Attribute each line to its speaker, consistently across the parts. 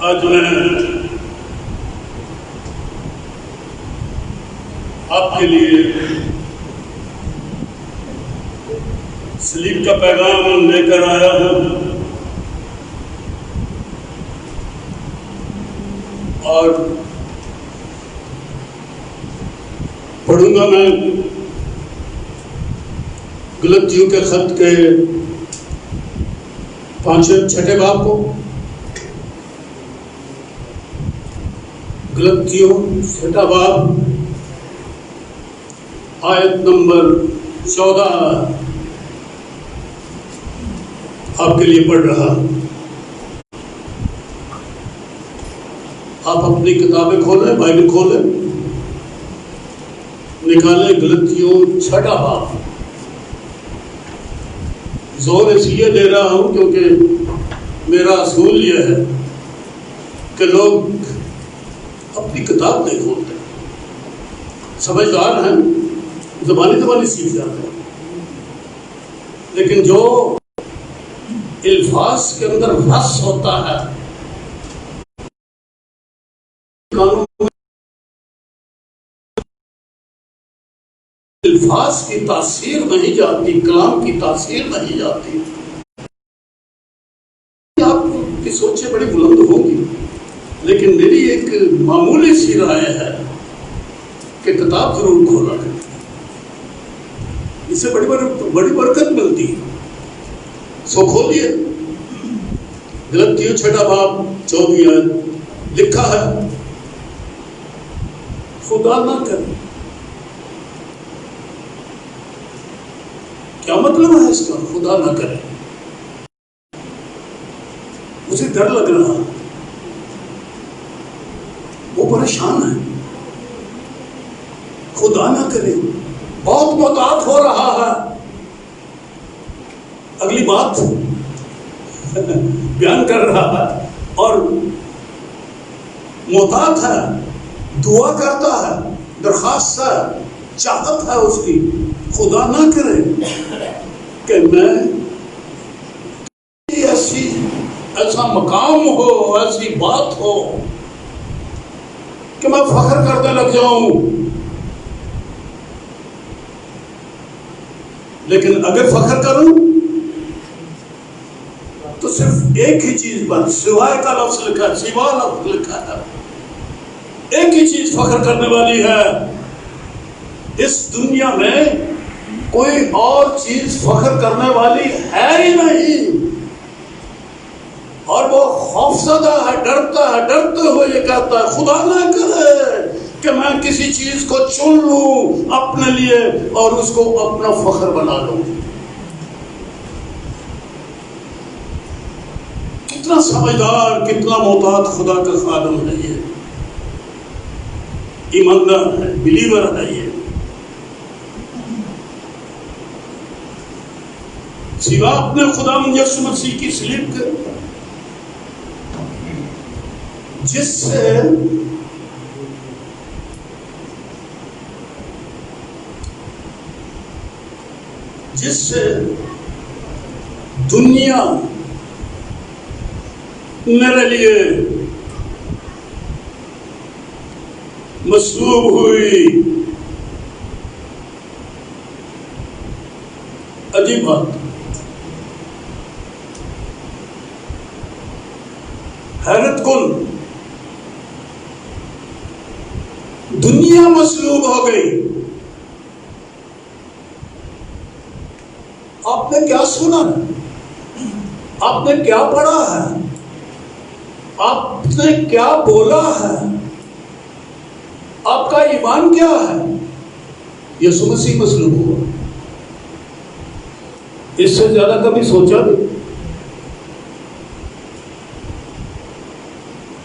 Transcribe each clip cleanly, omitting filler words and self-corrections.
Speaker 1: آج میں آپ کے لیے سلیب کا پیغام لے کر آیا ہوں اور پڑھوں گا میں گلتیوں کے خط کے 5-6 باب کو. گلتیوں 6 باب آیت نمبر 14 آپ کے لیے پڑھ رہا. آپ اپنی کتابیں کھولیں، بائبل کھولیں، نکالیں گلتیوں 6 باب. زور اس لیے دے رہا ہوں کیونکہ میرا اصول یہ ہے کہ لوگ اپنی کتاب نہیں کھولتے. سمجھدار ہیں، زبانی سیکھ جاتے ہیں، لیکن جو الفاظ کے اندر رس ہوتا ہے، الفاظ کی تاثیر نہیں جاتی، کلام کی تاثیر نہیں جاتی. آپ کی سوچیں بڑی بلند ہوگی، لیکن میری ایک معمولی سی رائے ہے کہ کتاب ضرور کھولا کریں، اس سے بڑی برکت ملتی ہے. سو کھولیے گلتیوں 6 باب 14 آیت. لکھا ہے خدا نہ کرے. کیا مطلب ہے اس کا؟ خدا نہ کرے. مجھے ڈر لگ رہا، وہ پریشان ہے. خدا نہ کرے، بہت محتاط ہو رہا ہے. اگلی بات بیان کر رہا ہے اور محتاط ہے، دعا کرتا ہے، درخواست ہے، چاہت ہے اس کی. خدا نہ کرے کہ میں ایسا مقام ہو، ایسی بات ہو کہ میں فخر کرنے لگ جاؤں. لیکن اگر فخر کروں تو صرف ایک ہی چیز پر، سوائے کا لفظ لکھا ہے، سوا لفظ لکھا ہے. ایک ہی چیز فخر کرنے والی ہے. اس دنیا میں کوئی اور چیز فخر کرنے والی ہے ہی نہیں. اور وہ خوفزدہ ہے، ڈرتا ہے، ڈرتے ہوئے یہ کہتا ہے خدا نہ کرے کہ میں کسی چیز کو چن لوں اپنے لیے اور اس کو اپنا فخر بنا لوں. کتنا سمجھدار، کتنا محتاط خدا کا خادم ہے یہ، ایماندار ہے، بلیور ہے یہ. سوا اپنے خدا یسوع مسیح کی صلیب کے، جس سے دنیا میرے لیے مصلوب ہوئی. عجیب بات، حیرت کن. دنیا مصلوب ہو گئی. آپ نے کیا سنا ہے؟ آپ نے کیا پڑھا ہے؟ آپ نے کیا بولا ہے؟ آپ کا ایمان کیا ہے؟ یسوع مسیح مصلوب ہوا. اس سے زیادہ کبھی سوچا نہیں.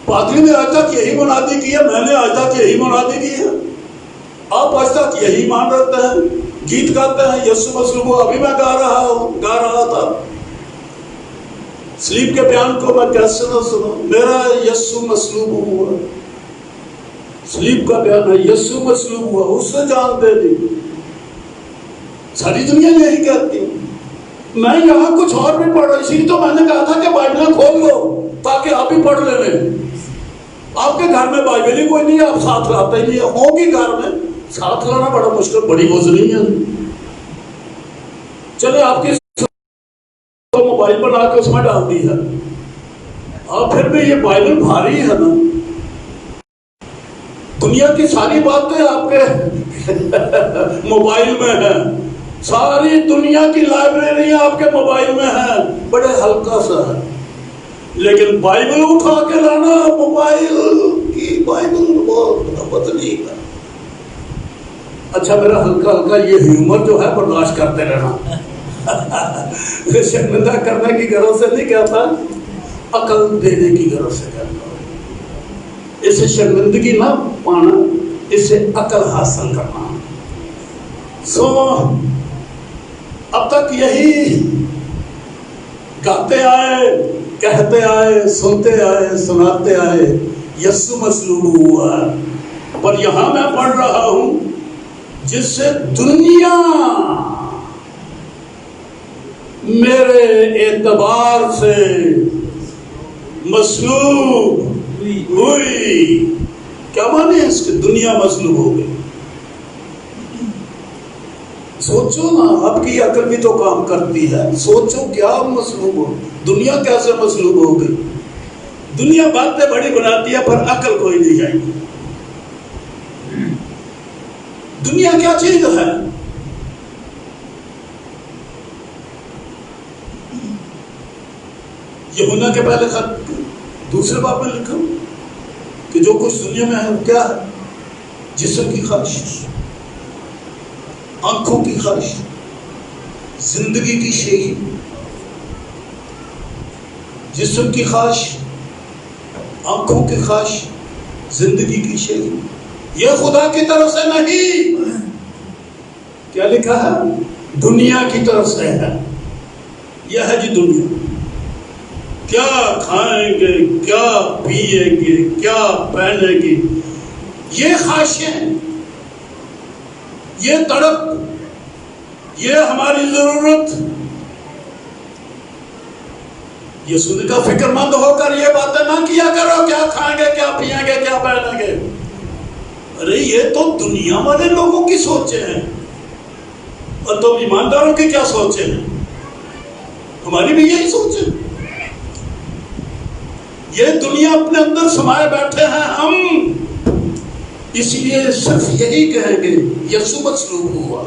Speaker 1: پادری نے آج تک یہی منادی کی ہے، میں نے آج تک یہی منادی کی ہے، آپ آج تک یہی مان رکھتے ہیں، گیت گاتے ہیں یسوع مصلوب ہوا. ابھی میں گا رہا تھا سلیب کے بیان کو، میں کیسے نہ سنوں. میرا یسوع مصلوب ہوا، سلیب کا بیان ہے، یسوع مصلوب ہوا، اس نے جان دے دی. ساری دنیا یہی کہتی ہے. میں یہاں کچھ اور بھی پڑھ رہا، اسی لیے تو میں نے کہا تھا کہ بائبلیں کھول لو تاکہ آپ بھی پڑھ لیں. آپ کے گھر میں بائبل ہی کوئی نہیں ہے، آپ ساتھ لاتے ہی نہیں ہے، ہوگی گھر میں، ساتھ لانا بڑا مشکل، بڑی وزنی ہے۔ چلے آپ کی موبائل بنا کے اس میں ڈال دی ہے، اور پھر بھی یہ بائبل بھاری ہے نا، دنیا کی ساری باتیں آپ کے موبائل میں ہیں، ساری دنیا کی لائبریری آپ کے موبائل میں ہے، بڑے ہلکا سا ہے، لیکن بائبل اٹھا کے لانا، موبائل کی بائبل بہت وزنی ہے۔ اچھا میرا ہلکا ہلکا یہ ہیومر جو ہے برداشت کرتے رہنا، شرمندہ کرنے کی غرض سے نہیں کہتا، عقل دینے کی غرض سے کہتا، اس سے شرمندگی نہ پانا، اس سے عقل حاصل کرنا۔ سو اب تک یہی گاتے آئے، کہتے آئے، سنتے آئے، سناتے آئے، یسوع مصلوب ہوا، پر یہاں میں پڑھ رہا ہوں جس سے دنیا میرے اعتبار سے مصلوب ہوئی۔ کیا معنی ہے اس کے؟ دنیا مصلوب ہو گئی۔ سوچو نا، آپ کی عقل بھی تو کام کرتی ہے، سوچو کیا مصلوب ہو، دنیا کیسے مصلوب ہو گئی؟ دنیا باتیں بڑی بناتی ہے پر عقل کوئی نہیں جائے گی۔ دنیا کیا چیز ہے؟ یوحنا کے پہلے خط دوسرے باب میں لکھا کہ جو کچھ دنیا میں ہے کیا ہے؟ جسم کی خواہش، آنکھوں کی خواہش، زندگی کی شیخی، جسم کی خواہش، آنکھوں کی خواہش، زندگی کی شیخی، یہ خدا کی طرف سے نہیں۔ کیا لکھا ہے؟ دنیا کی طرف سے ہے۔ یہ ہے جی دنیا، کیا کھائیں گے، کیا پیئیں گے، کیا پہنیں گے، یہ خواہشیں، یہ تڑپ، یہ ہماری ضرورت۔ یسوع نے کہا فکر مند ہو کر یہ باتیں نہ کیا کرو، کیا کھائیں گے، کیا پیئیں گے، کیا پہنیں گے۔ ارے یہ تو دنیا والے لوگوں کی سوچیں ہیں، اور تم ایمانداروں کی کیا سوچیں ہیں؟ ہماری بھی یہی سوچیں۔ یہ دنیا اپنے اندر سمائے بیٹھے ہیں، ہم اس لیے صرف یہی کہیں گے یسوع مصلوب ہوا۔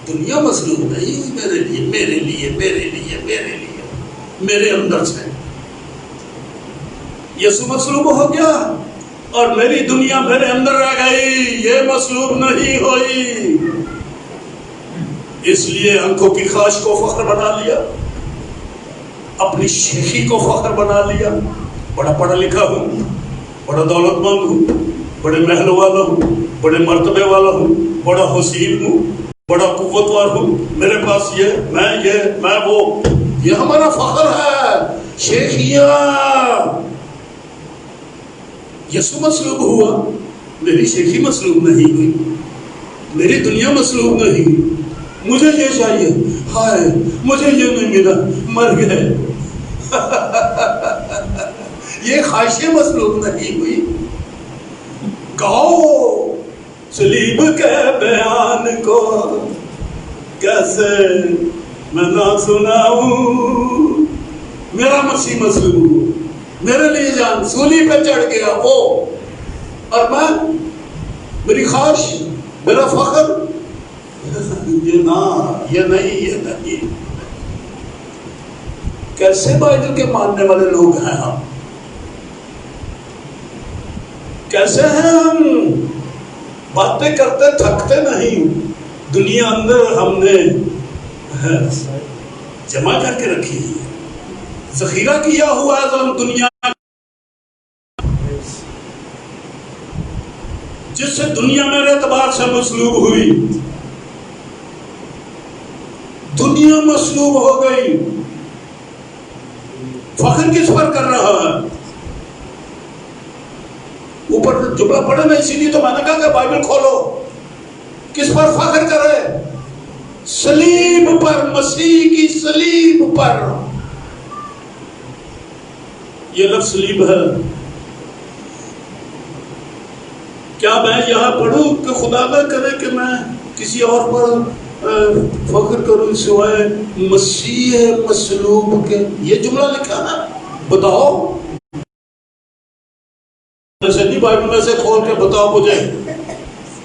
Speaker 1: دنیا مصلوب نہیں ہوئی میرے لیے، میرے لیے، میرے لیے، میرے لیے، میرے اندر سے یسوع مصلوب ہو گیا اور میری دنیا میرے اندر رہ گئی، یہ مصلوب نہیں ہوئی۔ اس لیے آنکھوں کی خواہش کو فخر بنا لیا، اپنی شیخی کو فخر بنا لیا۔ بڑا پڑھا لکھا ہوں، بڑا دولت مند ہوں، بڑے محل والا ہوں، بڑے مرتبے والا ہوں، بڑا حسین ہوں، بڑا قوتور ہوں، میرے پاس یہ میں وہ، یہ ہمارا فخر ہے، شیخیاں۔ یسوع مصلوب ہوا، میری شیخی مصلوب نہیں ہوئی، میری دنیا مصلوب نہیں ہوئی۔ مجھے یہ چاہیے، ہائے مجھے یہ نہیں ملا، مر گئے۔ یہ خواہشیں مصلوب نہیں ہوئی۔ کہو صلیب کے بیان کو کیسے میں نہ سناؤں، میرا مسیح مصلوب میرے لیے جان سولی پہ چڑھ گیا وہ، اور میں، میری خواہش، میرا فخر، یہ نہیں۔ کیسے بائبل کے ماننے والے لوگ ہیں ہم؟ کیسے ہیں ہم؟ باتیں کرتے تھکتے نہیں، دنیا اندر ہم نے جمع کر کے رکھی ہے، ذخیرہ کیا ہوا ہے ہم دنیا، جس سے دنیا میرے اعتبار سے مصلوب ہوئی۔ دنیا مصلوب ہو گئی، فخر کس پر کر رہا ہے؟ اوپر جملہ پڑھے میں، اسی لیے تو میں نے کہا کہ بائبل کھولو، کس پر فخر کرے؟ صلیب پر، مسیح کی صلیب پر۔ یہ لفظ صلیب ہے، کیا میں یہاں پڑھوں کہ خدا نہ کرے کہ میں کسی اور پر فخر کروں سوائے مسیح مصلوب کے؟ یہ جملہ لکھا نا، بتاؤ ایسے نہیں بائبل میں سے کھول کے بتاؤ مجھے.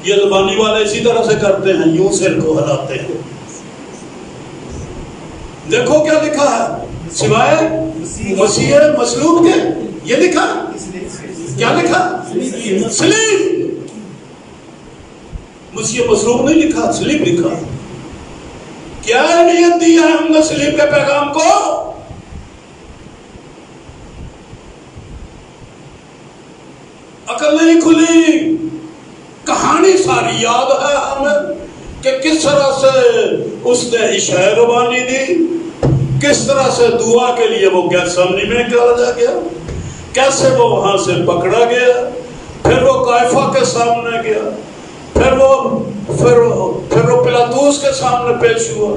Speaker 1: یہ زبانی والے اسی طرح سے کرتے ہیں، یوں سر کو ہلاتے ہیں. دیکھو کیا لکھا ہے، سوائے مسیح مصلوب کے. یہ لکھا، کیا لکھا؟ صلیب. مسیح مصلوب نہیں لکھا، صلیب لکھا. کیا اہمیت دی ہے ہم نے صلیب کے پیغام کو؟ عقل نہیں کھلی. کہانی ساری یاد ہے ہمیں کہ کس طرح سے اس نے عشاء ربانی دی، کس طرح سے دعا کے لیے وہ گیتسمنی میں چلا گیا، کیسے وہ وہاں سے پکڑا گیا، پھر وہ قیافہ کے سامنے گیا، پھر وہ پلاطوس کے سامنے پیش ہوا،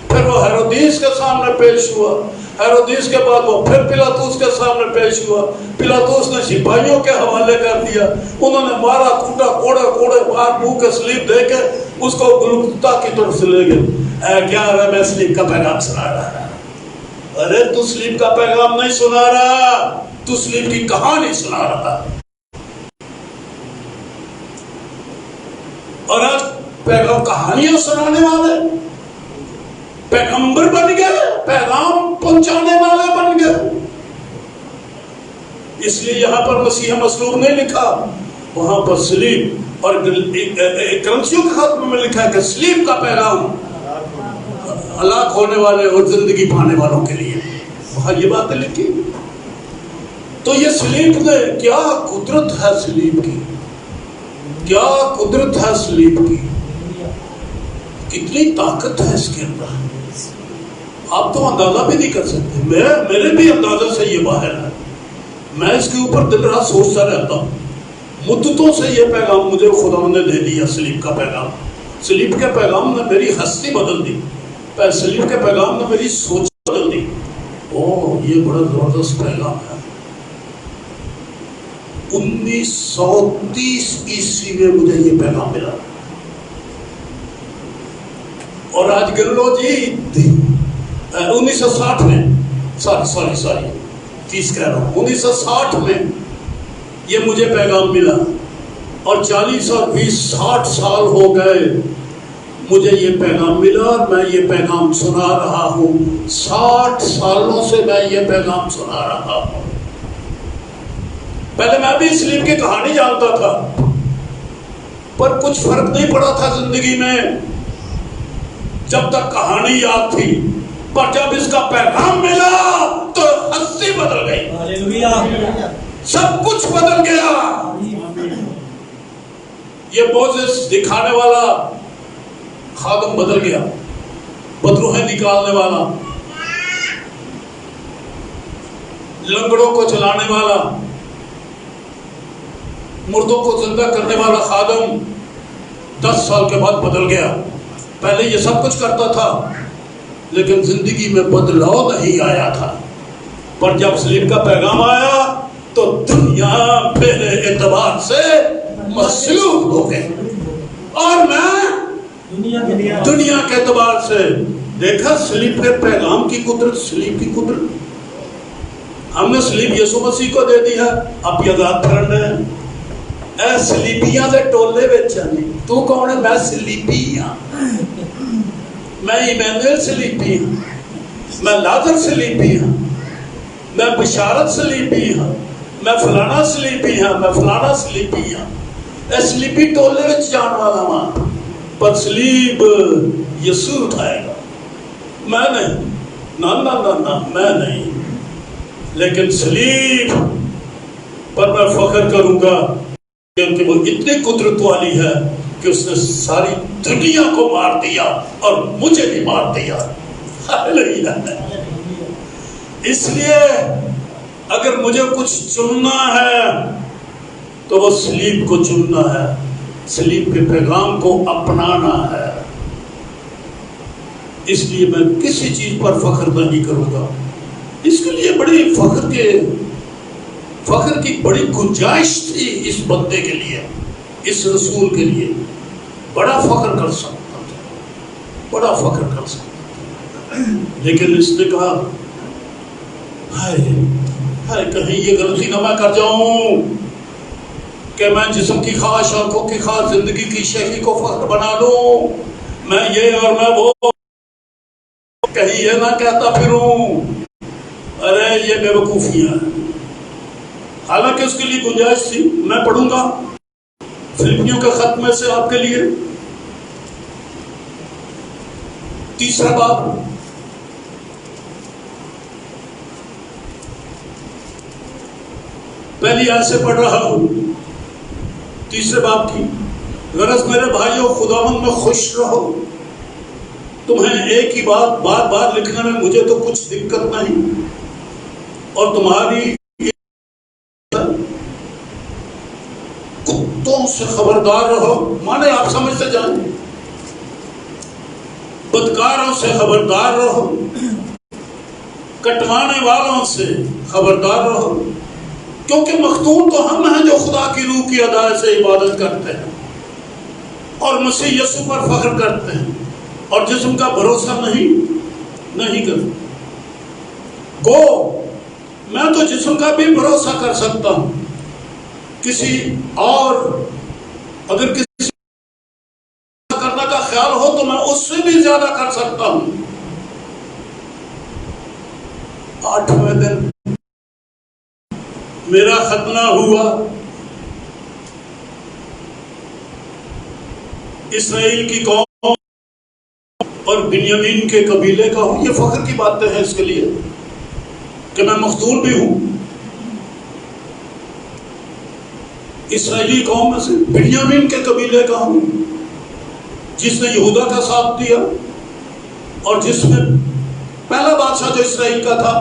Speaker 1: پھر وہ ہیرودیس کے سامنے پیش ہوا، ہیرودیس کے بعد وہ پھر پلاطوس کے سامنے پیش ہوا. پلاطوس نے سپاہیوں کے حوالے کر دیا، انہوں نے مارا کوٹا، کوڑے مار منہ کے سلیب دے کے اس کو گلگتا کی طرف سے لے گئے. کیا رہا میں سلیب کا پیغام سنا رہا. ارے تو سلیب کا پیغام نہیں سنا رہا، تو سلیب کی کہانی سنا رہا. اور آج پیغام کہانیاں سنانے والے پیغمبر بن گئے، پیغام پہنچانے والے بن گئے. اس لیے یہاں پر مسیح مصلوب نہیں لکھا، وہاں پر صلیب. اور کرنسیوں کے خاتمے میں لکھا ہے کہ صلیب کا پیغام ہلاک ہونے والے اور زندگی پانے والوں کے لیے. وہاں یہ باتیں لکھی. تو یہ صلیب نے کیا قدرت ہے، صلیب کی کیا قدرت ہے، صلیب کی کتنی طاقت ہے اس کے اندر. آپ تو اندازہ بھی نہیں کر سکتے. میرے بھی اندازہ سے یہ باہر ہے. میں اس کے اوپر دن رات سوچتا رہتا ہوں. مدتوں سے یہ پیغام مجھے خدا نے دے دیا، صلیب کا پیغام. صلیب کے پیغام نے میری ہستی بدل دی، صلیب کے پیغام نے میری سوچ بدل دی. یہ بڑا زبردست پیغام ہے. 1930 عیسوی میں مجھے یہ پیغام ملا، اور آج گن لو جی 1960 میں، سوری 30 کہہ رہا ہوں، 1960 میں یہ مجھے پیغام ملا. اور 40 اور 20 60 سال ہو گئے مجھے یہ پیغام ملا، اور میں یہ پیغام سنا رہا ہوں. 60 سالوں سے میں یہ پیغام سنا رہا ہوں. پہلے میں بھی صلیب کی کہانی جانتا تھا، پر کچھ فرق نہیں پڑا تھا زندگی میں جب تک کہانی یاد تھی. پر جب اس کا پیغام ملا تو ہستی بدل گئی، سب کچھ بدل گیا. یہ موزس دکھانے والا خادم بدل گیا، بدروہیں نکالنے والا، لنگڑوں کو چلانے والا، مردوں کو زندہ کرنے والا خادم 10 سال کے بعد بدل گیا. پہلے یہ سب کچھ کرتا تھا لیکن زندگی میں بدلاؤ نہیں آیا تھا. پر جب صلیب کا پیغام آیا تو دنیا میرے اعتبار سے مصلوب ہو گئی، اور میں دنیا کے اعتبار سے دیکھا صلیب کے پیغام کی قدرت. صلیب کی قدرت ہم نے صلیب یسوع مسیح کو دے دی ہے. آپ یاد کرنے اے صلیبیاں دے ٹولے وچ آنی. تو کون ہے؟ میں صلیبی ہاں، میں ایمانویل صلیبی ہوں، میں لازر صلیبی ہوں، میں بشارت صلیبی ہوں، میں فلانا صلیبی ہوں، میں فلانا صلیبی ہوں. اے صلیبی ٹولے وچ جان والا ہاں، پر صلیب یسوع اٹھائے گا، میں نہیں. نہ میں نہیں. لیکن صلیب پر میں فخر کروں گا کیونکہ وہ اتنی قدرت والی ہے کہ اس نے ساری دنیا کو مار دیا اور مجھے بھی مار دیا. اس لیے اگر مجھے کچھ چننا ہے تو وہ صلیب کو چننا ہے، صلیب کے پیغام کو اپنانا ہے. اس لیے میں کسی چیز پر فخر نہیں کروں گا. اس کے لیے بڑی فخر کی بڑی گنجائش تھی اس بندے کے لیے. اس رسول کے لیے بڑا فخر کر سکتا تھا، بڑا فخر کر سکتا تھا، لیکن اس نے کہا ہائے ہائے کہیں یہ غلطی نہ میں کر جاؤں کہ میں جسم کی خواہش، آنکھوں کی خواہش، زندگی کی شیخی کو فخر بنا لوں، میں یہ اور میں وہ، کہیں یہ نہ کہتا پھروں ارے یہ بے وقوفیاں ہیں۔ حالانکہ اس کے لیے گنجائش تھی۔ میں پڑھوں گا فلپیوں کے خط میں سے آپ کے لیے 3 باب، پہلی آیت سے پڑھ رہا ہوں 3 باب کی۔ غرض میرے بھائیوں خداوند میں خوش رہو۔ تمہیں ایک ہی بات بار بار لکھنے میں مجھے تو کچھ دقت نہیں، اور تمہاری کتوں سے خبردار رہو، مانے آپ سمجھتے جائیں، بدکاروں سے خبردار رہو، کٹوانے والوں سے خبردار رہو، کیونکہ مختون تو ہم ہیں جو خدا کی روح کی ادائے سے عبادت کرتے ہیں اور مسیح یسوع پر فخر کرتے ہیں اور جسم کا بھروسہ نہیں کرتے۔ گو میں تو جسم کا بھی بھروسہ کر سکتا ہوں، کسی اور اگر کسی کرنے کا خیال ہو تو میں اس سے بھی زیادہ کر سکتا ہوں۔ 8ویں دن میرا ختنہ ہوا، اسرائیل کی قوم اور بنیامین کے قبیلے کا ہوں۔ یہ فخر کی باتیں ہیں اس کے لیے کہ میں مختون بھی ہوں، اسرائیلی قوم میں سے بنیامین کے قبیلے کا ہوں، جس نے یہودا کا ساتھ دیا اور جس میں پہلا بادشاہ جو اسرائیل کا تھا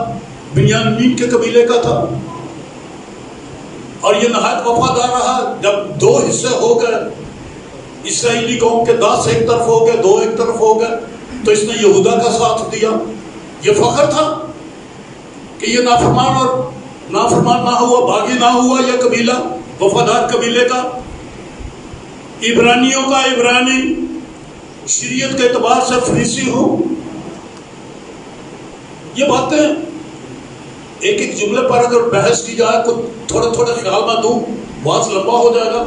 Speaker 1: بنیامین کے قبیلے کا تھا، اور یہ نہایت وفادار رہا۔ جب 2 حصے ہو گئے، اسرائیلی قوم کے 10 ایک طرف ہو گئے، 2 ایک طرف ہو گئے، تو اس نے یہودا کا ساتھ دیا۔ یہ فخر تھا کہ یہ نافرمان نہ ہوا، باغی نہ ہوا، یہ قبیلہ وفادار قبیلے کا، عبرانیوں کا عبرانی، شریعت کے اعتبار سے فریسی ہو۔ یہ باتیں ایک ایک جملے پر اگر بحث کی جائے تو تھوڑے خیال میں دوں، بہت لمبا ہو جائے گا۔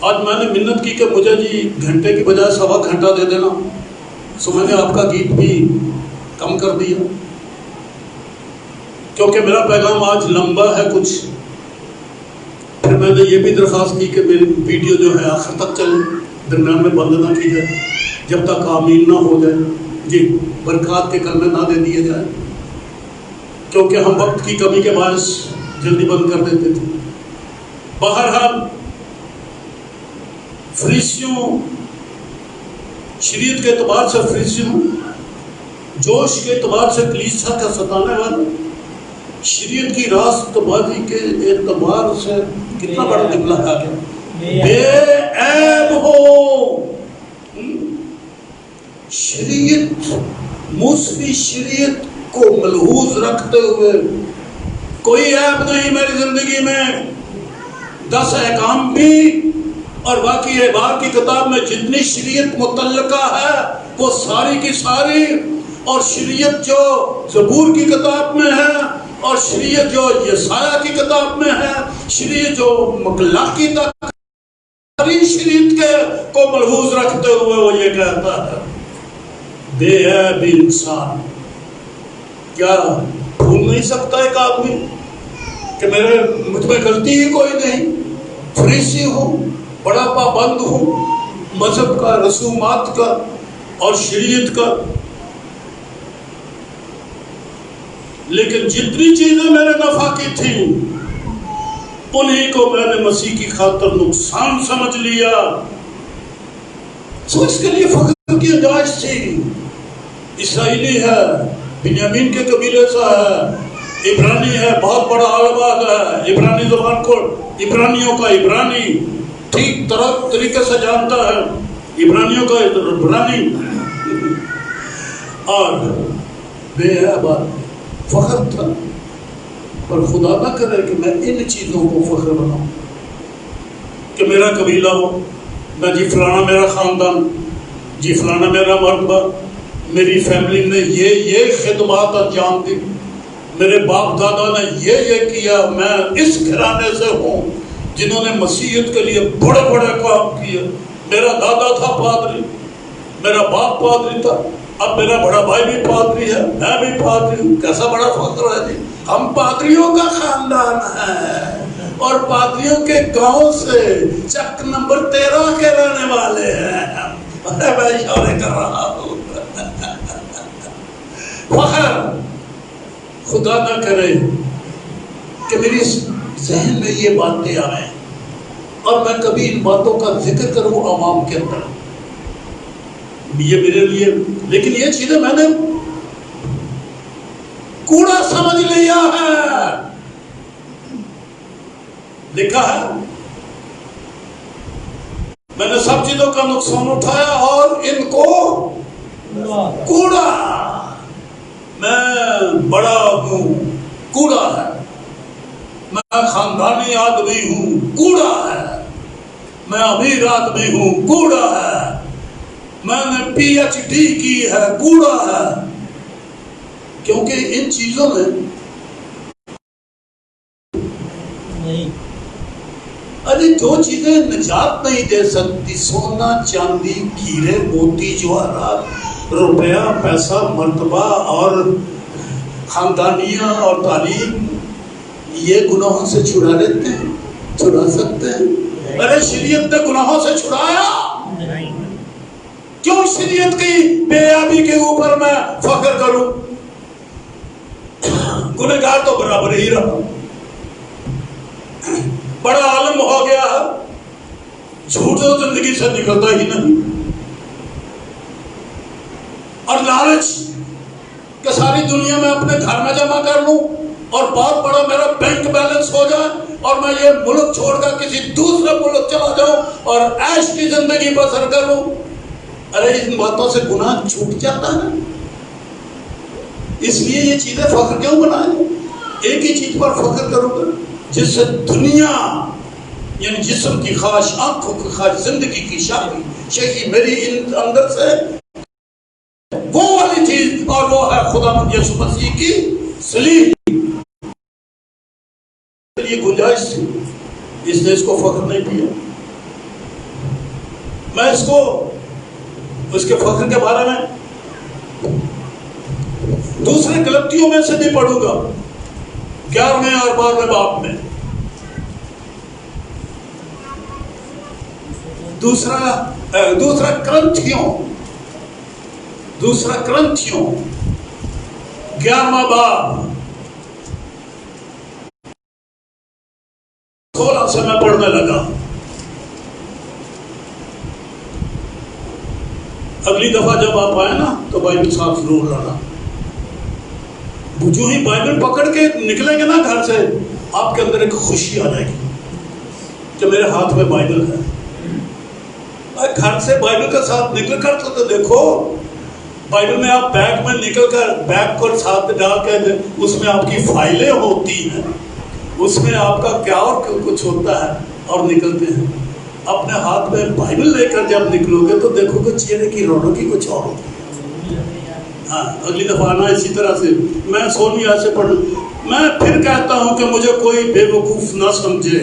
Speaker 1: آج میں نے منت کی کہ مجھے گھنٹے کی بجائے 1.25 گھنٹہ دے دینا، سو میں نے آپ کا گیت بھی کم کر دیا، کیونکہ میرا پیغام آج لمبا ہے کچھ۔ پھر میں نے یہ بھی درخواست کی کہ میری ویڈیو جو ہے آخر تک چلے، درمیان میں بند نہ کی جائے، جب تک آمین نہ ہو جائے، برکات کے کلمے نہ دے دیے جائے، کیونکہ ہم وقت کی کمی کے باعث جلدی بند کر دیتے تھے۔ بہرحال فریسیوں، شریعت کے اعتبار سے فریسیوں، جوش کے اعتبار سے کلیسا کا ستانے والا، شریعت کی راست بازی کے اعتبار سے کتنا بڑا نکلا ہے کیا بے عیب ہو۔ شریعت، موسوی شریعت کو ملحوظ رکھتے ہوئے کوئی عیب نہیں میری زندگی میں، 10 احکام بھی اور باقی احبار کی کتاب میں جتنی شریعت متعلقہ ہے وہ ساری کی ساری، اور شریعت جو زبور کی کتاب میں ہے، اور شریعت جو یسایہ کی کتاب میں ہے، شریعت جو ملاکی تک، ساری شریعت کے کو ملحوظ رکھتے ہوئے وہ یہ کہتا ہے بے عیب انسان۔ کیا بھول نہیں سکتا ایک آدمی کہ مجھ میں غلطی ہی کوئی نہیں، فریسی ہوں، بڑا پابند ہوں مذہب کا، رسومات کا اور شریعت کا، لیکن جتنی چیزیں میرے نفع کی تھیں انہیں کو میں نے مسیح کی خاطر نقصان سمجھ لیا۔ سو اس کے لیے فخر کی گنجائش تھی۔ اسرائیلی ہے، بنیامین کے قبیلے سے ہے، عبرانی ہے، بہت بڑا آباد ہے، عبرانی زبان کو، عبرانیوں کا عبرانی ٹھیک طریقے سے جانتا ہے، عبرانیوں کا عبرانی، اور بے عیب فخر تھا۔ پر خدا نہ کرے کہ میں ان چیزوں کو فخر بناؤں، کہ میرا قبیلہ ہو، نہ جی فلانا میرا خاندان، جی فلانا میرا مرتبہ، میری فیملی نے یہ خدمات انجام دی، میرے باپ دادا نے یہ کیا، میں اس گھرانے سے ہوں جنہوں نے مسیحیت کے لیے بڑے بڑے کام کیے، میرا دادا تھا پادری، میرا باپ پادری تھا، اب میرا بڑا بھائی بھی پادری ہے، میں بھی پادری ہوں، کیسا بڑا فخر ہے جی، ہم پادریوں کا خاندان ہے اور پادریوں کے گاؤں سے چک نمبر 13 کے رہنے والے ہیں۔ میں اشارے کر رہا ہوں۔ فخر خدا نہ کرے کہ میری ذہن میں یہ باتیں آئیں اور میں کبھی ان باتوں کا ذکر کروں عوام کے اندر، یہ میرے لیے، لیکن یہ چیزیں میں نے کوڑا سمجھ لیا ہے۔ لکھا ہے میں نے سب چیزوں کا نقصان اٹھایا اور ان کو کوڑا، میں بڑا ہوں، کوڑا ہے، میں خاندانی آدمی ہوں، کوڑا ہے، میں امیر آدمی ہوں، کوڑا ہے، میں نے PhD کی ہے، کوڑا ہے، کیونکہ ان چیزوں میں ارے جو چیزیں نجات نہیں دے سکتی، سونا چاندی ہیرے موتی جواہرات، روپیہ پیسہ مرتبہ اور خاندانیہ اور تعلیم، یہ گناہوں سے چھڑا لیتے ہیں، چھڑا سکتے ہیں؟ ارے شریعت نے گناہوں سے چھڑایا، کیوں شریعت کی بے یابی کے اوپر میں فخر کروں؟ گنہگار تو برابر ہی رہا، بڑا عالم ہو گیا ہے، جھوٹ تو زندگی سے نکلتا ہی نہیں، اور لالچ کہ ساری دنیا میں اپنے گھر میں جمع کر لوں اور بہت بڑا میرا بینک بیلنس ہو جائے اور میں یہ ملک چھوڑ کر کسی دوسرے ملک چلا جاؤں اور عیش کی زندگی بسر کروں۔ ارے ان باتوں سے گناہ چھوٹ جاتا ہے، اس لیے یہ چیزیں فخر کیوں بنائیں؟ ایک ہی چیز پر فخر کروں گا جس سے دنیا، یعنی جسم کی خواہش، آنکھوں کی خواہش، زندگی کی شہی میری اندر سے وہ والی چیز، اور وہ ہے خداوند یسوع مسیح کی صلیب۔ یہ گنجائش تھی، اس نے اس کو فخر نہیں کیا۔ میں اس کے فخر کے بارے میں دوسرے غلطیوں میں سے بھی پڑھوں گا، 11ویں اور 12ویں باب میں۔ دوسرا کرنتھیوں 11واں باب 16 سے میں پڑھنے لگا۔ اگلی دفعہ جب آپ آئے نا تو بائبل ساتھ ضرور لانا۔ جو ہی بائبل پکڑ کے نکلیں گے نا گھر سے، آپ کے اندر ایک خوشی آ جائے گی کہ میرے ہاتھ میں بائبل ہے۔ گھر سے بائبل کے ساتھ نکل کر تو دیکھو، بائبل میں آپ بیگ میں نکل کر بیگ کو ساتھ ڈال کے، اس میں آپ کی فائلیں ہوتی ہیں، اس میں آپ کا کیا اور کچھ ہوتا ہے، اور نکلتے ہیں۔ اپنے ہاتھ میں بائبل لے کر جب نکلو گے تو دیکھو گے چہرے کی رونق ہی کچھ اور ہوتی ہے۔ ہاں، اگلی دفعہ آنا اسی طرح سے۔ میں سونیا سے پڑھ، میں پھر کہتا ہوں کہ مجھے کوئی بے وقوف نہ سمجھے،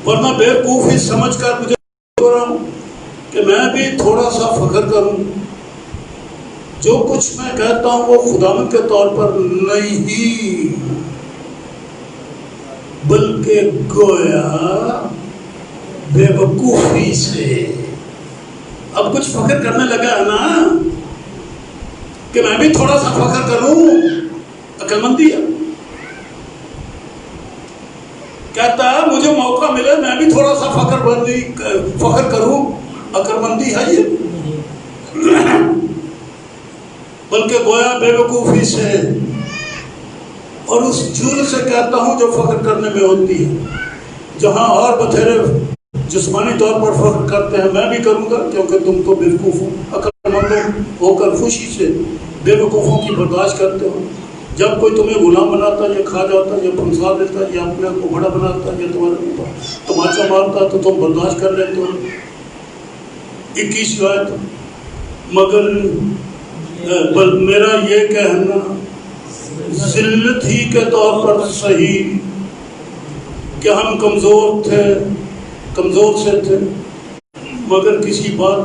Speaker 1: ورنہ بے وقوف ہی سمجھ کر مجھے ہو رہا ہوں کہ میں بھی تھوڑا سا فخر کروں۔ جو کچھ میں کہتا ہوں وہ خداوند کے طور پر نہیں، بلکہ گویا بے وقوفی سے۔ اب کچھ فخر کرنے لگا ہے نا کہ میں بھی تھوڑا سا فخر کروں، عقل مندی ہے۔ کہتا ہے مجھے موقع ملے میں بھی تھوڑا سا فخر کروں، عقل مندی ہے یہ؟ بلکہ گویا بے وقوفی سے، اور اس جرم سے کہتا ہوں جو فخر کرنے میں ہوتی ہے۔ جہاں اور بتھیرے جسمانی طور پر فخر کرتے ہیں، میں بھی کروں گا، کیونکہ تم تو بے وقوف ہو، عقل مند ہو کر خوشی سے بے وقوفوں کی برداشت کرتے ہو۔ جب کوئی تمہیں غلام بناتا یا کھا جاتا یا پھنسا دیتا یا اپنے آپ کو بڑا بناتا یا تمہارے اوپر تماچا مارتا تو تم برداشت کر لیتے ہو. 21 آیت. مگر میرا یہ کہنا ذلت ہی کے طور پر صحیح کہ ہم کمزور سے تھے، مگر کسی بات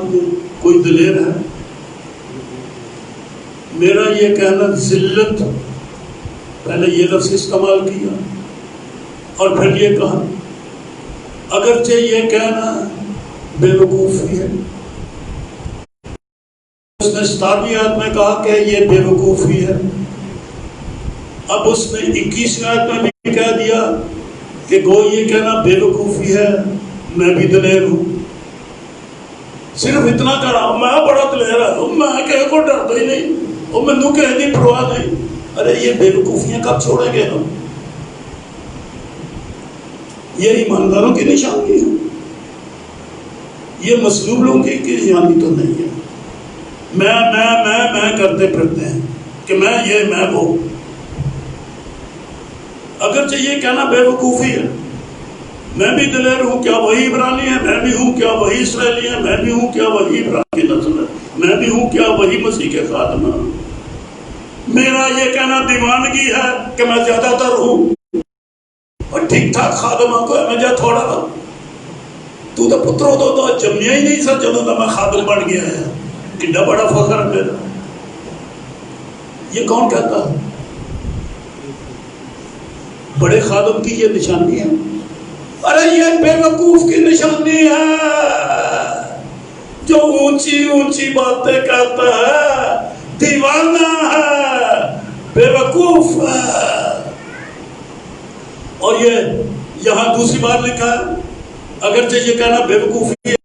Speaker 1: میں کوئی دلیر ہے. میرا یہ کہنا ذلت، پہلے یہ لفظ استعمال کیا اور پھر یہ کہا اگرچہ یہ کہنا بے وقوفی ہے. اس نے 17ویں آیت میں کہا کہ یہ بے وقوفی ہے. اب اس نے 21ویں آیت میں بھی کہہ دیا کہ گو یہ کہنا بے وقوفی ہے، میں بھی دلیر ہوں. صرف اتنا کر رہا ہوں، میں بڑا دلیر ہوں، میں کہیں کو ڈرتا ہی نہیں، اور میں نو کہہ دی پرواہ نہیں. ارے یہ بے وقوفیاں کب چھوڑیں گے ہم؟ یہ ایمانداروں کی نشانی ہے، یہ مظلوم لوگوں کی نشانی تو نہیں ہے. میں کرتے پھرتے ہیں کہ میں وہ. اگرچہ یہ کہنا بے وقوفی ہے، میں بھی دلیر ہوں، کیا وہی عبرانی ہے؟ میں بھی ہوں، کیا وہی اسرائیلی ہے؟ میں بھی ہوں، کیا وہی ابراہیم کی نسل ہے؟ میں بھی ہوں، کیا وہی مسیح کے خادم ہے؟ میرا یہ کہنا دیوانگی ہے کہ میں زیادہ تر ہوں اور ٹھیک ٹھاک خادم کو میں جا تھوڑا رہا. تو پتروں تو جمیا ہی نہیں سر جدوں کا میں خادم بن گیا ہے. کڈا بڑا فخر ہے میرا. یہ کون کہتا ہے؟ بڑے خادم کی یہ نشانی ہے. ارے یہ بے وقوف کی نشانی ہے جو اونچی اونچی باتیں کہتا ہے، دیوانہ ہے، بے وقوف ہے. اور یہ یہاں دوسری بار لکھا ہے اگرچہ یہ کہنا بے وقوفی ہے،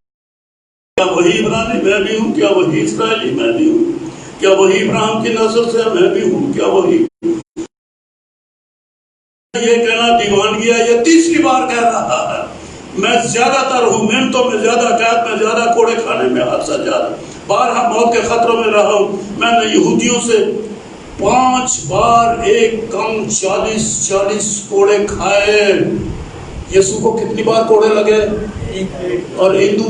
Speaker 1: کیا وہی عبرانی؟ میں بھی ہوں، کیا وہی اسرائیلی؟ میں بھی ہوں، کیا وہی ابراہیم کی نسل سے؟ میں بھی ہوں، کیا وہی. یہ کہنا دیوانگی ہے. یہ تیسری بار کہہ رہا ہے میں زیادہ تر ہوں، محنتوں میں زیادہ، قید میں زیادہ، کوڑے کھانے میں حد سے زیادہ، بارہا موت کے خطروں میں رہا ہوں. میں نے یہودیوں سے 5 بار ایک کم 40 کوڑے کھائے. یسوع کو کتنی بار کوڑے لگے؟ اور ہندو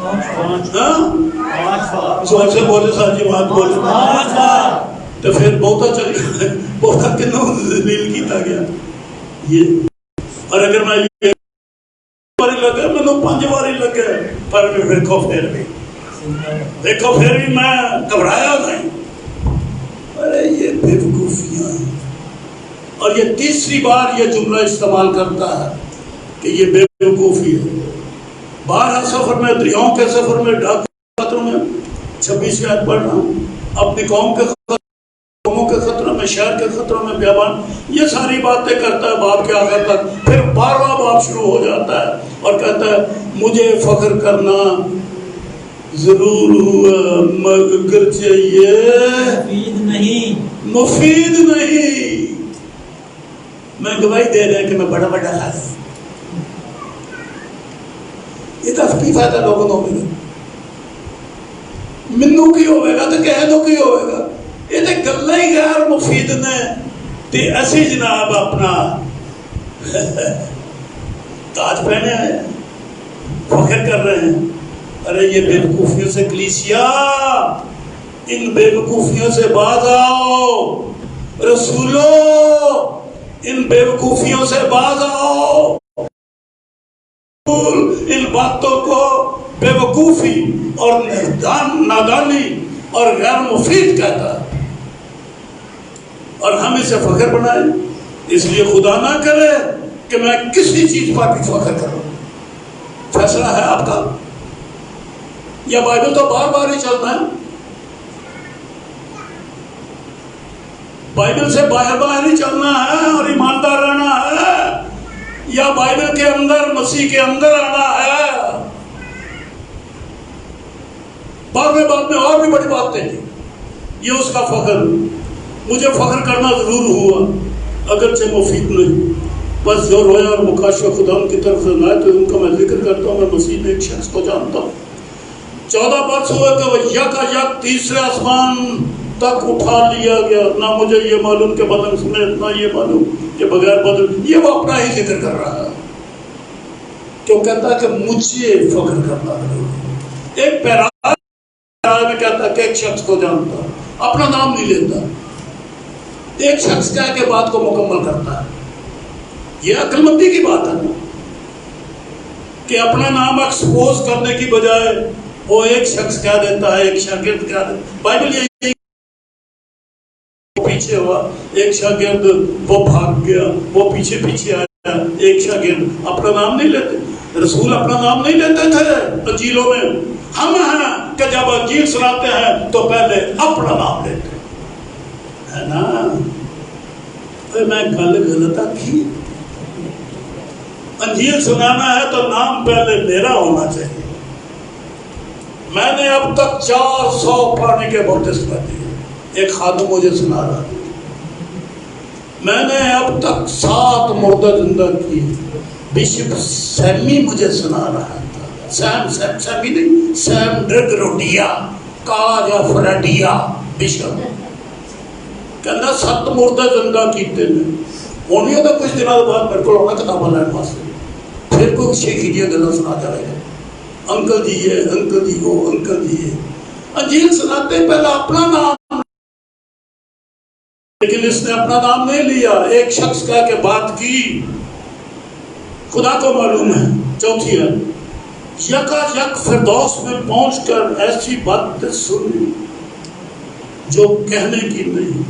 Speaker 1: 5 بار سے بولے سر جی بات بولے 5 بار تو پھر بہتا چل گیا، بہتا کنوں ذلیل کیتا گیا. یہ اور اگر میں یہ باری لگے میں نے 5 باری لگے پر دیکھو پھر بھی میں گھبرایا نہیں. ارے یہ بے وقوفیاں ہیں. اور یہ تیسری بار یہ جملہ استعمال کرتا ہے کہ یہ بے وقوفی ہے. 12 سفر میں، دریاؤں کے سفر میں، ڈاک خطروں میں، 26 آیت پڑھ رہا ہوں، اپنی قوم کے قوموں کے خطروں میں، شہر کے خطروں میں، بیابان، یہ ساری باتیں کرتا ہے باب کے آخر تک. پھر 12واں باب شروع ہو جاتا ہے اور کہتا ہے مجھے فخر کرنا ضرور ہوا مگر چاہیے مفید نہیں. میں گواہی دے رہا کہ میں بڑا خاص. یہ تو کی فائدہ لوگوں کو ہوگا؟ منو کی ہوئے گا تو کہہ دو کی ہوئے گا. یہ تو گلیں ہی غیر مفید نے تے اسی جناب اپنا تاج پہنے آئے فخر کر رہے ہیں. ارے یہ بے وقوفیوں سے کلیسیا، ان بے وقوفیوں سے باز آؤ. رسولو ان بے وقوفیوں سے باز آؤ. ان باتوں کو بے وقوفی اور نادانی اور غیر مفید کہتا ہے اور ہم اسے فخر بنائیں. اس لیے خدا نہ کرے کہ میں کسی چیز پر بھی فخر کروں. فیصلہ ہے آپ کا. یا بائبل تو بار بار ہی چلنا ہے، بائبل سے باہر باہر ہی چلنا ہے اور ایماندار رہنا ہے، یا بائبل کے اندر مسیح کے اندر آنا ہے. بعد میں اور بھی بڑی باتیں ہیں. یہ اس کا فخر. مجھے فخر کرنا ضرور ہوا اگرچہ مفید نہیں. بس جو رویا اور مکاشفہ خدا ان کی طرف سے نہ تو ان کا میں ذکر کرتا ہوں. میں مسیح میں ایک شخص کو جانتا ہوں. 14 برس ہوئے کہ وہ یک تیسرے آسمان تک اٹھا لیا گیا، نہ مجھے یہ معلوم کہ بدن سمیت، نہ یہ معلوم کہ بغیر بدن. یہ وہ اپنا ہی ذکر کر رہا ہے، کیوں کہتا ہے کہ مجھے فخر کرنا ہے. ایک پیراگراف میں کہتا ہے کہ ایک شخص کو جانتا، اپنا نام نہیں لیتا، ایک شخص کہہ کے بات کو مکمل کرتا ہے. یہ عقل مندی کی بات ہے نا، کہ اپنا نام ایکسپوز کرنے کی بجائے وہ ایک شخص کہہ دیتا ہے، ایک شاگرد کہہ دیتا ہے. بائبل یہی پیچھے ہوا، ایک شاگرد وہ بھاگ گیا، وہ پیچھے پیچھے آیا. ایک شاگرد اپنا نام نہیں لیتے، رسول اپنا نام نہیں لیتے تھے انجیلوں میں. ہم ہیں کہ جب انجیل سناتے ہیں تو پہلے اپنا نام لیتے ہے نا. میں گل غلط آکی، انجیل سنانا ہے تو نام پہلے میرا ہونا چاہیے. میں نے اب تک 400 پانی کے بپتسمہ دیے، ایک خادم مجھے سنا رہا تھا. میں نے اب تک 7 مردہ زندہ کی، بشپ سیمی مجھے سنا رہا تھا. سیمی نہیں، سیم ڈرگروڈیا کاجا فریڈیا بشپ کہنا 7 مردہ زندہ کیتے ہیں. ہونی ہوتا کچھ دنوں بعد میرے کو ہونا کتاباں لین واسطے، پھر کوئی شیخی دیا گلا سنا جائے گا، انکل جی یہ، انکل جی وہ، انکل جی یہ. انجیل سناتے پہلا اپنا نام، لیکن اس نے اپنا نام نہیں لیا، ایک شخص کہہ کے بات کی. خدا کو معلوم ہے. چوتھی ہے، یکا یک فردوس میں پہنچ کر ایسی بات سنی جو کہنے کی نہیں.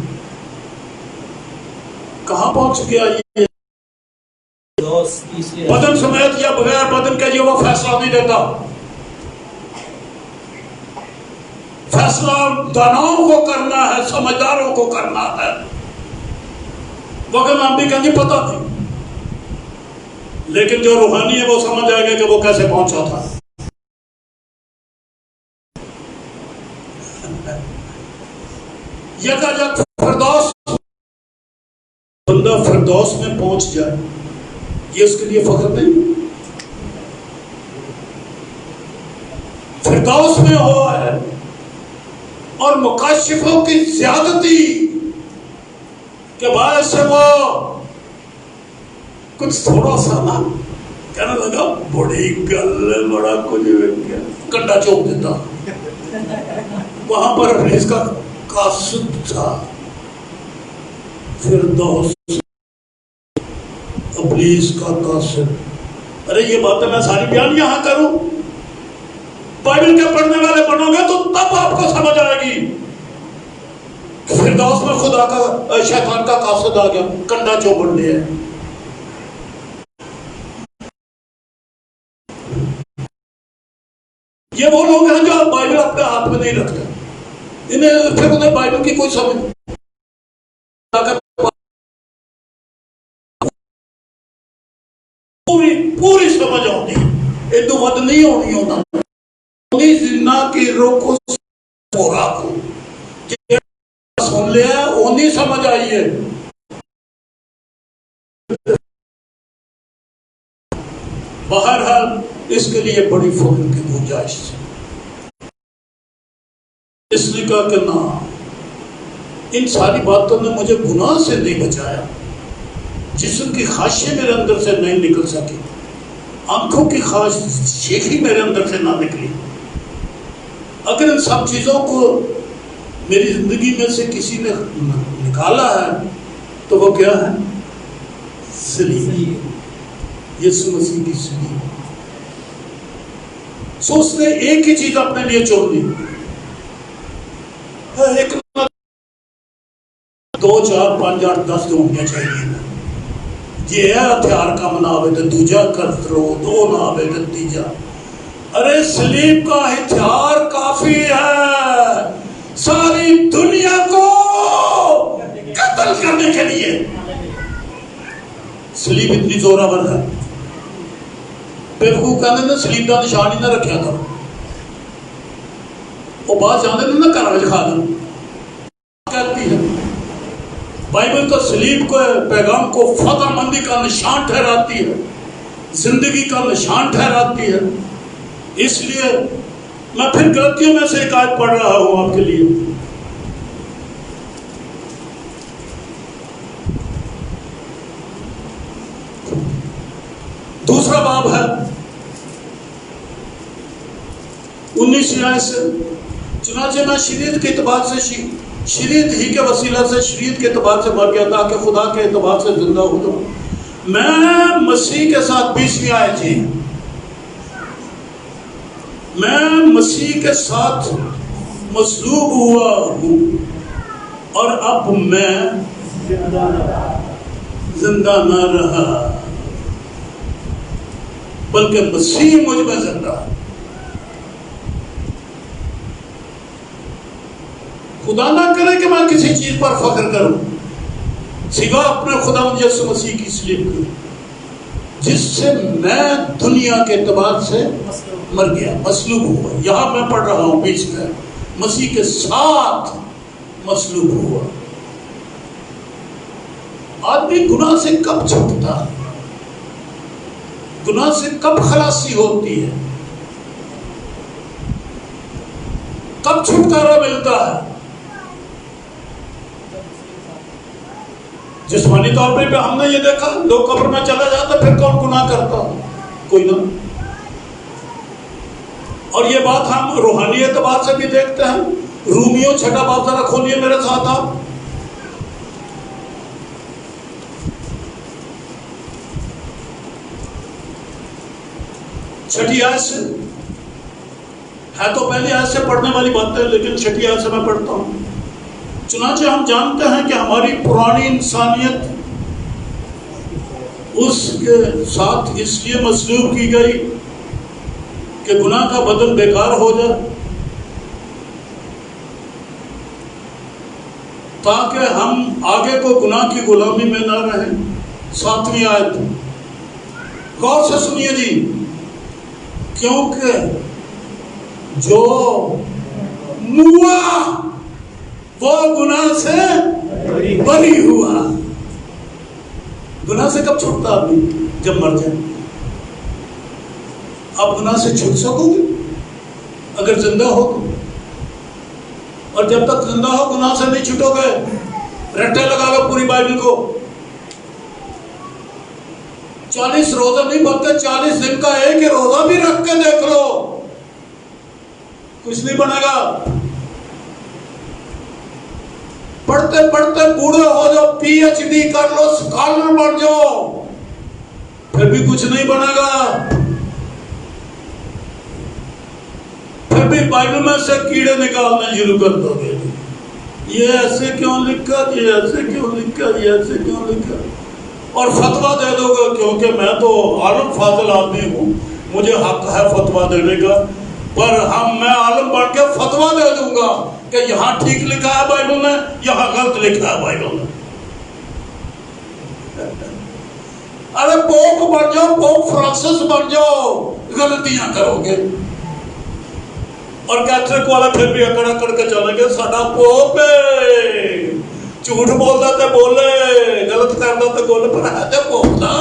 Speaker 1: کہاں پہنچ گیا یہ؟ بدن سمیت یا بغیر بدن کے یہ وہ فیصلہ نہیں دیتا. فیصلہ داناؤں کو کرنا ہے، سمجھداروں کو کرنا ہے. وقت ہم بھی کہیں پتہ نہیں، لیکن جو روحانی ہے وہ سمجھ جائے گا کہ وہ کیسے پہنچا تھا. یکا یک فردوس، بندہ فردوس میں پہنچ جائے، یہ اس کے لیے فخر نہیں. فردوس میں ہوا ہے، اور مکاشفوں کی زیادتی کے باعث سے وہ کچھ تھوڑا سا نا کہنے لگا بڑی گل ہے، بڑا کچھ کنڈا چوک دیتا. وہاں پر ابلیس کا قاصد تھا. فردوس ابلیس کا قاصد. ارے یہ باتیں میں ساری بیان یہاں کروں؟ بائبل کے پڑھنے والے بنو گے تو تب آپ کو سمجھ آئے گی. فردوس میں خدا کا شیطان کا قاصد آ گیا، کنڈا چوبڑ لیا. یہ وہ لوگ ہیں جو بائبل اپنے ہاتھ میں نہیں رکھتے، پھر انہیں بائبل کی کوئی سمجھ پوری سمجھ آتی. ادو ود نہیں ہونی ہوتا زنا کی روکو پورا کو سن لیا، اونی سمجھ آئی ہے. بہرحال اس کے لیے بڑی فخر کی گنجائش تھی. اس نے کہا کہ نہ، ان ساری باتوں نے مجھے گناہ سے نہیں بچایا. جسم کی خواہشیں میرے اندر سے نہیں نکل سکی، آنکھوں کی خواہش شیخی میرے اندر سے نہ نکلی. اگر ان سب چیزوں کو میری زندگی میں سے کسی نے نکالا ہے تو وہ کیا ہے؟ صلیب، یسوع مسیح کی صلیب. سو اس نے ایک ہی چیز اپنے لیے چن لی. ایک 2 4 5 8 10 جو ہونے چاہیے. یہ ہے ہتھیار کم نہ آوے تو دوجا کر رو، 2 نہ آوے تو تیجا. ارے صلیب کا ہتھیار کافی ہے ساری دنیا کو قتل کرنے کے لیے. صلیب اتنی زوراور ہے. بیوقوف کہتے ہیں صلیب کا نشان ہی نہ رکھیا کرو. وہ بات جانتے ہیں نا گھر میں کھا دیں کہتی ہے بائبل تو صلیب کو پیغام کو فتح مندی کا نشان ٹھہراتی ہے، زندگی کا نشان ٹھہراتی ہے. اس لیے میں پھر غلطیوں میں سے ایک آیت پڑھ رہا ہوں آپ کے لیے. 10 آیت سے چنانچہ میں شریعت کے اعتبار سے شریعت ہی کے وسیلہ سے شریعت کے اعتبار سے مر گیا تاکہ خدا کے اعتبار سے زندہ ہو جاؤں. میں مسیح کے ساتھ 20ویں آیت تھی میں مسیح کے ساتھ مصلوب ہوا ہوں اور اب میں زندہ نہ رہا بلکہ مسیح مجھ میں زندہ. خدا نہ کرے کہ میں کسی چیز پر فخر کروں سوا اپنے خداوند یسوع مسیح کی صلیب کو جس سے میں دنیا کے اعتبار سے مر گیا مصلوب ہوا. یہاں میں پڑھ رہا ہوں بیچ میں مسیح کے ساتھ مصلوب ہوا. آدمی گناہ سے کب چھپتا ہے؟ گناہ سے کب خلاصی ہوتی ہے؟ کب چھٹکارا ملتا ہے؟ جسمانی طور پہ ہم نے یہ دیکھا لوگ قبر میں چلا جاتا پھر کون گناہ کرتا؟ کوئی نہ. اور یہ بات ہم روحانی اعتبار سے بھی دیکھتے ہیں. رومیوں 6 باب ذرا کھولیے میرے ساتھ آپ. چھٹی آیت سے ہے تو پہلی آیت سے پڑھنے والی بات ہے لیکن چھٹی آیت سے میں پڑھتا ہوں. چنانچہ ہم جانتے ہیں کہ ہماری پرانی انسانیت اس کے ساتھ اس لیے مصلوب کی گئی کہ گناہ کا بدل بیکار ہو جائے تاکہ ہم آگے کو گناہ کی غلامی میں نہ رہیں. 7ویں آیت غور سے سنیے جی. کیونکہ جو موا وہ گناہ سے بری ہوا. گناہ سے کب چھوٹتا آدمی؟ جب مر جائے. آپ گناہ سے چھوٹ سکو گے اگر زندہ ہو تو. اور جب تک زندہ ہو گناہ سے نہیں چھوٹو گے. رٹے لگا لو پوری بائبل کو. 40 روزہ نہیں بلکہ 40 دن کا ایک ہی روزہ بھی رکھ کے دیکھ لو کچھ نہیں بنے گا. پڑھتے پڑھتے بوڑھے ہو جاؤ PhD کر لو اسکالر بن جاؤ پھر بھی کچھ نہیں بنے گا. پھر بھی بائبل میں سے کیڑے نکالنا شروع کر دو گے. یہ ایسے کیوں لکھا یہ ایسے کیوں لکھا یہ ایسے کیوں لکھا اور فتویٰ دے دو گے کیونکہ میں تو عالم فاضل آدمی ہوں مجھے حق ہے فتویٰ دینے کا. پر میں عالم بن کے فتویٰ دے دوں گا کہ یہاں ٹھیک لکھا ہے بائبل میں یہاں غلط لکھا ہے بائبل میں. ارے پوپ بن جاؤ پوپ فرانسس بن جاؤ غلطیاں کرو گے. اور کیتھولک والا پھر بھی اکڑ اکڑ کے چلیں گے ساڈا پوپ جھوٹ بولتا تے بولے غلط کرتا تے بولے پر ہے تے پوپ نا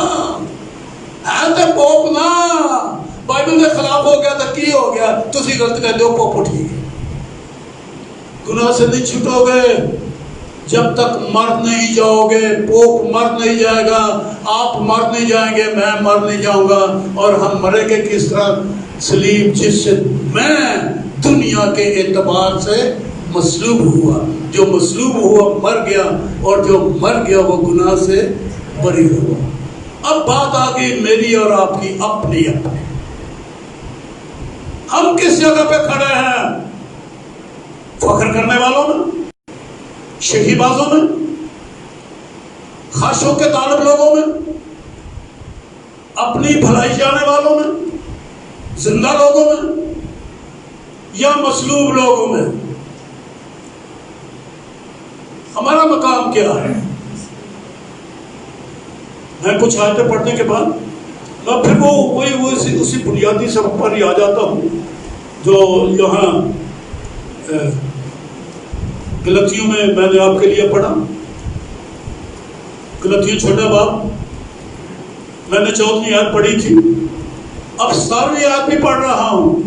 Speaker 1: ہے تے پوپ نا. بائبل کے خلاف ہو گیا تو کی ہو گیا تسی غلط کہتے ہو پوپ ٹھیک ہے. گناہ سے نہیں چھٹو گے جب تک مر نہیں جاؤ گے. پوپ مر نہیں جائے گا آپ مر نہیں جائیں گے میں مر نہیں جاؤں گا. اور ہم مریں گے کس طرح؟ صلیب جس سے میں دنیا کے اعتبار سے مصلوب ہوا. جو مصلوب ہوا مر گیا اور جو مر گیا وہ گناہ سے بری ہوا. اب بات آ گئی میری اور آپ کی اپنی اپنی. ہم کس جگہ پہ کھڑے ہیں؟ فخر کرنے والوں میں، شہی بازوں میں، خواہشوں کے طالب لوگوں میں، اپنی بھلائی جانے والوں میں، زندہ لوگوں میں یا مصلوب لوگوں میں؟ ہمارا مقام کیا ہے؟ میں کچھ آیتیں پڑھنے کے بعد میں پھر وہ اسی بنیادی سبق پر ہی آ جاتا ہوں جو یہاں گلتیوں میں نے آپ کے لیے پڑھا. گلتیوں 6 باب میں نے 14ویں آیت پڑھی تھی. اب 17ویں آیت بھی پڑھ رہا ہوں.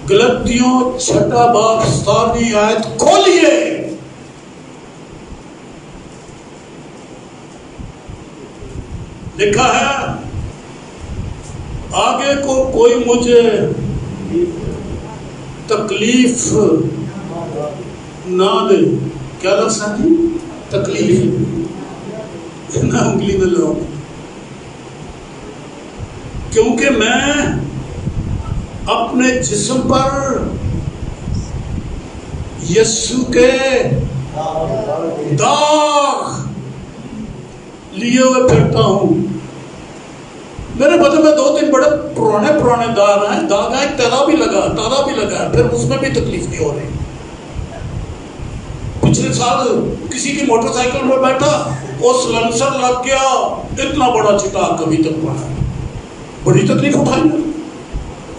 Speaker 1: گلتیوں 6 باب 17ویں آیت کھولیے. لکھا ہے آگے کو کوئی مجھے تکلیف نہ دے. کیا لفظ ہے جی؟ تکلیف نہ انگلی نہ لاؤ، کیونکہ میں اپنے جسم پر یسوع کے داغ لیے ہوئے پھرتا ہوں. میرے بدن میں 2-3 بڑے پرانے داغ ہیں. تالا بھی لگا ہے، پھر اس میں بھی تکلیف نہیں ہو رہی. پچھلے سال کسی کی موٹر سائیکل میں بیٹھا، وہ سلنسر لگ گیا، اتنا بڑا چٹاک کبھی تک پڑا، بڑی تکلیف اٹھائی.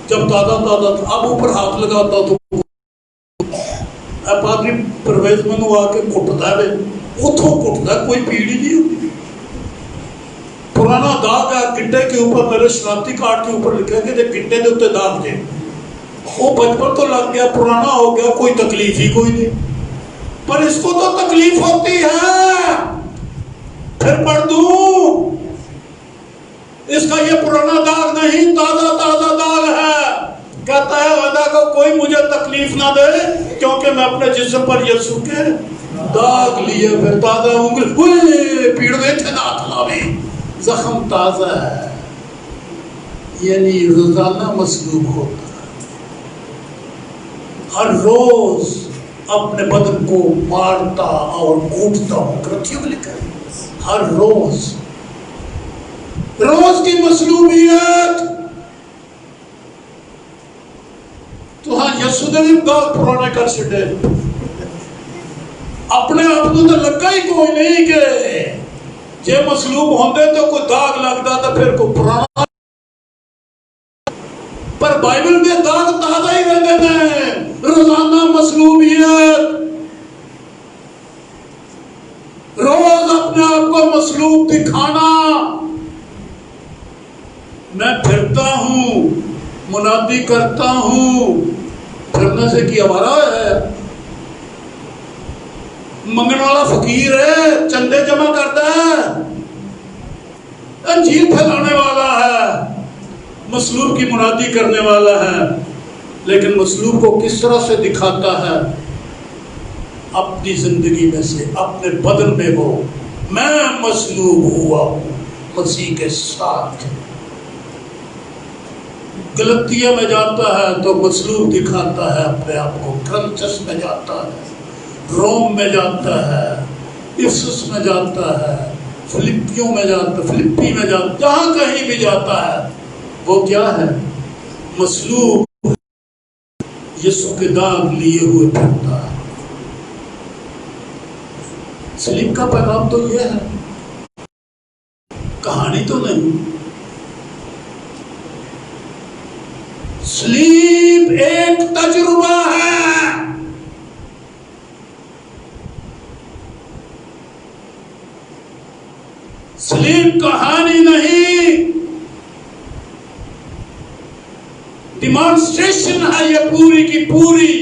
Speaker 1: جب تازہ تھا، اب اوپر ہاتھ لگاتا تو پادری پرویز منو آ کے کٹتا ہے، اتوں کٹتا ہے، کوئی پیڑ ہی نہیں ہوتی. پرانا داغ ہے گٹے کے اوپر، میرے شناختی کارڈ کے اوپر لکھا ہے کہ گٹے کے اوپر داغ دے. وہ بچپن تو لگ گیا، پرانا ہو گیا، کوئی تکلیف ہی کوئی نہیں. پر اس کو تو تکلیف ہوتی ہے. پھر پڑھ دوں، اس کا یہ پرانا داغ نہیں، تازہ داغ ہے. کہتا ہے خدا کو کوئی مجھے تکلیف نہ دے، کیونکہ میں اپنے جسم پر یسوع کے داغ لیے. پھر تازہ انگلی پیڑ گئے تھے نہ تھلاوی، زخم تازہ ہے. یعنی روزانہ مصلوب ہوتا ہے. ہر روز اپنے بدن کو مارتا اور کوٹتا ہوں. کرتیوں میں لکھا ہے ہر روز کی مصلوبیت. تو ہاں یسوع نے بھی داغ پرانے کر چھڑے. اپنے آپ کو تو لگا ہی کوئی نہیں کہ جے مصلوب ہوندے تو کوئی داغ لگتا تو پھر کوئی پرانا. پر بائبل میں داغ تازہ ہی رہتے ہیں. روزانہ مصلوبیت، روز اپنے آپ کو مصلوب دکھانا. میں پھرتا ہوں، منادی کرتا ہوں. پھرنے سے کی ہمارا ہے، منگن والا فقیر ہے، چندے جمع کرتا ہے، انجیل پھیلانے والا ہے، مصلوب کی منادی کرنے والا ہے. لیکن مصلوب کو کس طرح سے دکھاتا ہے؟ اپنی زندگی میں سے، اپنے بدن میں. وہ میں مصلوب ہوا ہوں مسیح کے ساتھ. گلتیہ میں جاتا ہے تو مصلوب دکھاتا ہے اپنے آپ کو. کرنچس میں جاتا ہے، روم میں جاتا ہے، افسس میں جاتا ہے، فلپی میں جاتا، جہاں کہیں بھی جاتا ہے وہ کیا ہے؟ مصلوب، یسوع کے داغ لیے ہوئے پھرتا ہے. سلیب کا پیغام تو یہ ہے، کہانی تو نہیں. سلیب ایک تجربہ ہے. سلیب کہانی نہیں، ڈیمانسٹریشن ہے یہ پوری کی پوری.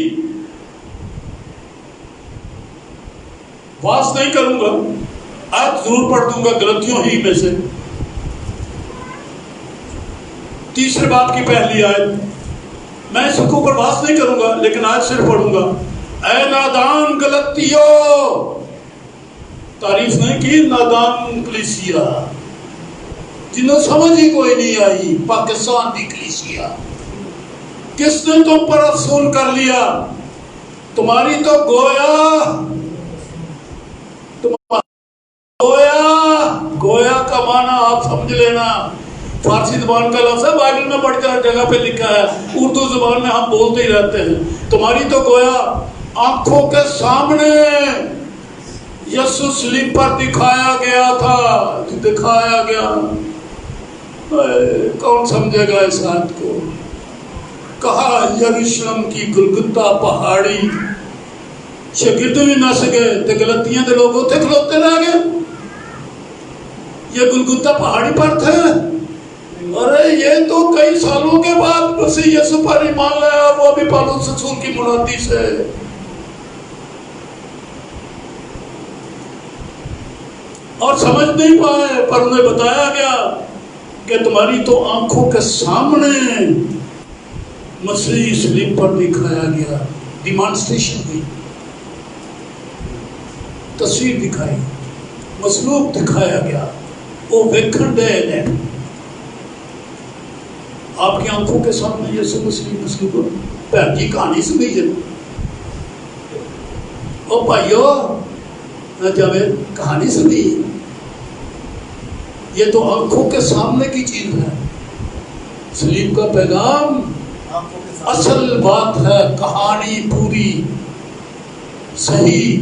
Speaker 1: واز نہیں کروں گا، آیت ضرور پڑھ دوں گا غلطیوں ہی میں سے. 3 باب کی پہلی آیت. میں اس کو پر واز نہیں کروں گا لیکن آیت صرف پڑھوں گا. اے نادان غلطیو، تعریف نہیں کی نادان کلیسیا جنہوں سمجھ ہی کوئی نہیں آئی. پاکستان کی کلیسیا کس نے تم پر افسون کر لیا؟ تمہاری تو گویا کا معنی آپ سمجھ لینا. فارسی زبان کا لفظ ہے، بائبل میں بڑی جگہ پہ لکھا ہے، اردو زبان میں ہم بولتے ہی رہتے ہیں. تمہاری تو گویا آنکھوں کے سامنے یسوع صلیب پر دکھایا گیا. کون سمجھے گا اس بات کو؟ کہا یروشلم کی گلگتا پہاڑی شگرد بھی نہ سکے تو غلطیاں دے لوگ اتنے کھلوتے رہ گئے. یہ گلگتا پہاڑی پر تھے. ارے یہ تو کئی سالوں کے بعد مسیح یسوع پر ایمان لایا، وہ بھی پالوس رسول کی منادی سے. اور سمجھ نہیں پائے، پر انہیں بتایا گیا کہ تمہاری تو آنکھوں کے سامنے مسیح صلیب پر دکھایا گیا، ڈیمانسٹریشن ہوئی، تصویر دکھائی، مصلوب دکھایا گیا، وہ ویکھن دے نے آپ کی آنکھوں کے سامنے یسوع مسیح مصلوب بہن جی کہانی سنی جائے او بھائیو جب کہانی سنی، یہ تو آنکھوں کے سامنے کی چیز ہے، صلیب کا پیغام اصل بات ہے، کہانی پوری صحیح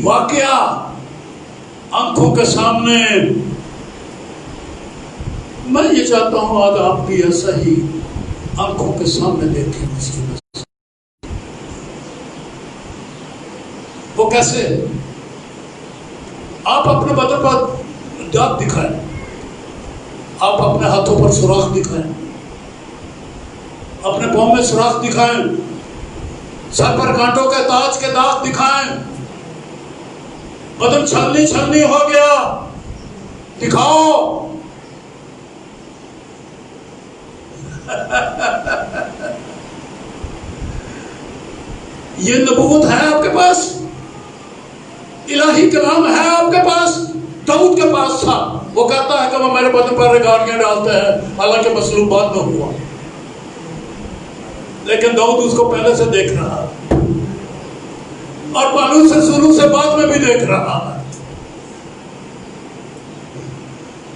Speaker 1: واقعہ آنکھوں کے سامنے۔ میں یہ چاہتا ہوں آج آپ بھی ایسا ہی آنکھوں کے سامنے دیکھیں مسیح۔ وہ کیسے؟ آپ اپنے بدن پر داغ دکھائیں، آپ اپنے ہاتھوں پر سوراخ دکھائیں، اپنے پاؤں میں سوراخ دکھائیں، سر پر کانٹوں کے تاج کے داغ دکھائیں، بدن چھلنی ہو گیا دکھاؤ۔ یہ نبوت ہے آپ کے پاس، الہی کلام ہے آپ کے پاس۔ داؤد کے پاس تھا، وہ کہتا ہے کہ وہ میرے بدن پر ریگاڑیاں ڈالتے ہیں، حالانکہ مصلوب بعد میں ہوا، لیکن داؤد اس کو پہلے سے دیکھ رہا اور پالوس سے سولو سے بعد میں بھی دیکھ رہا ہے۔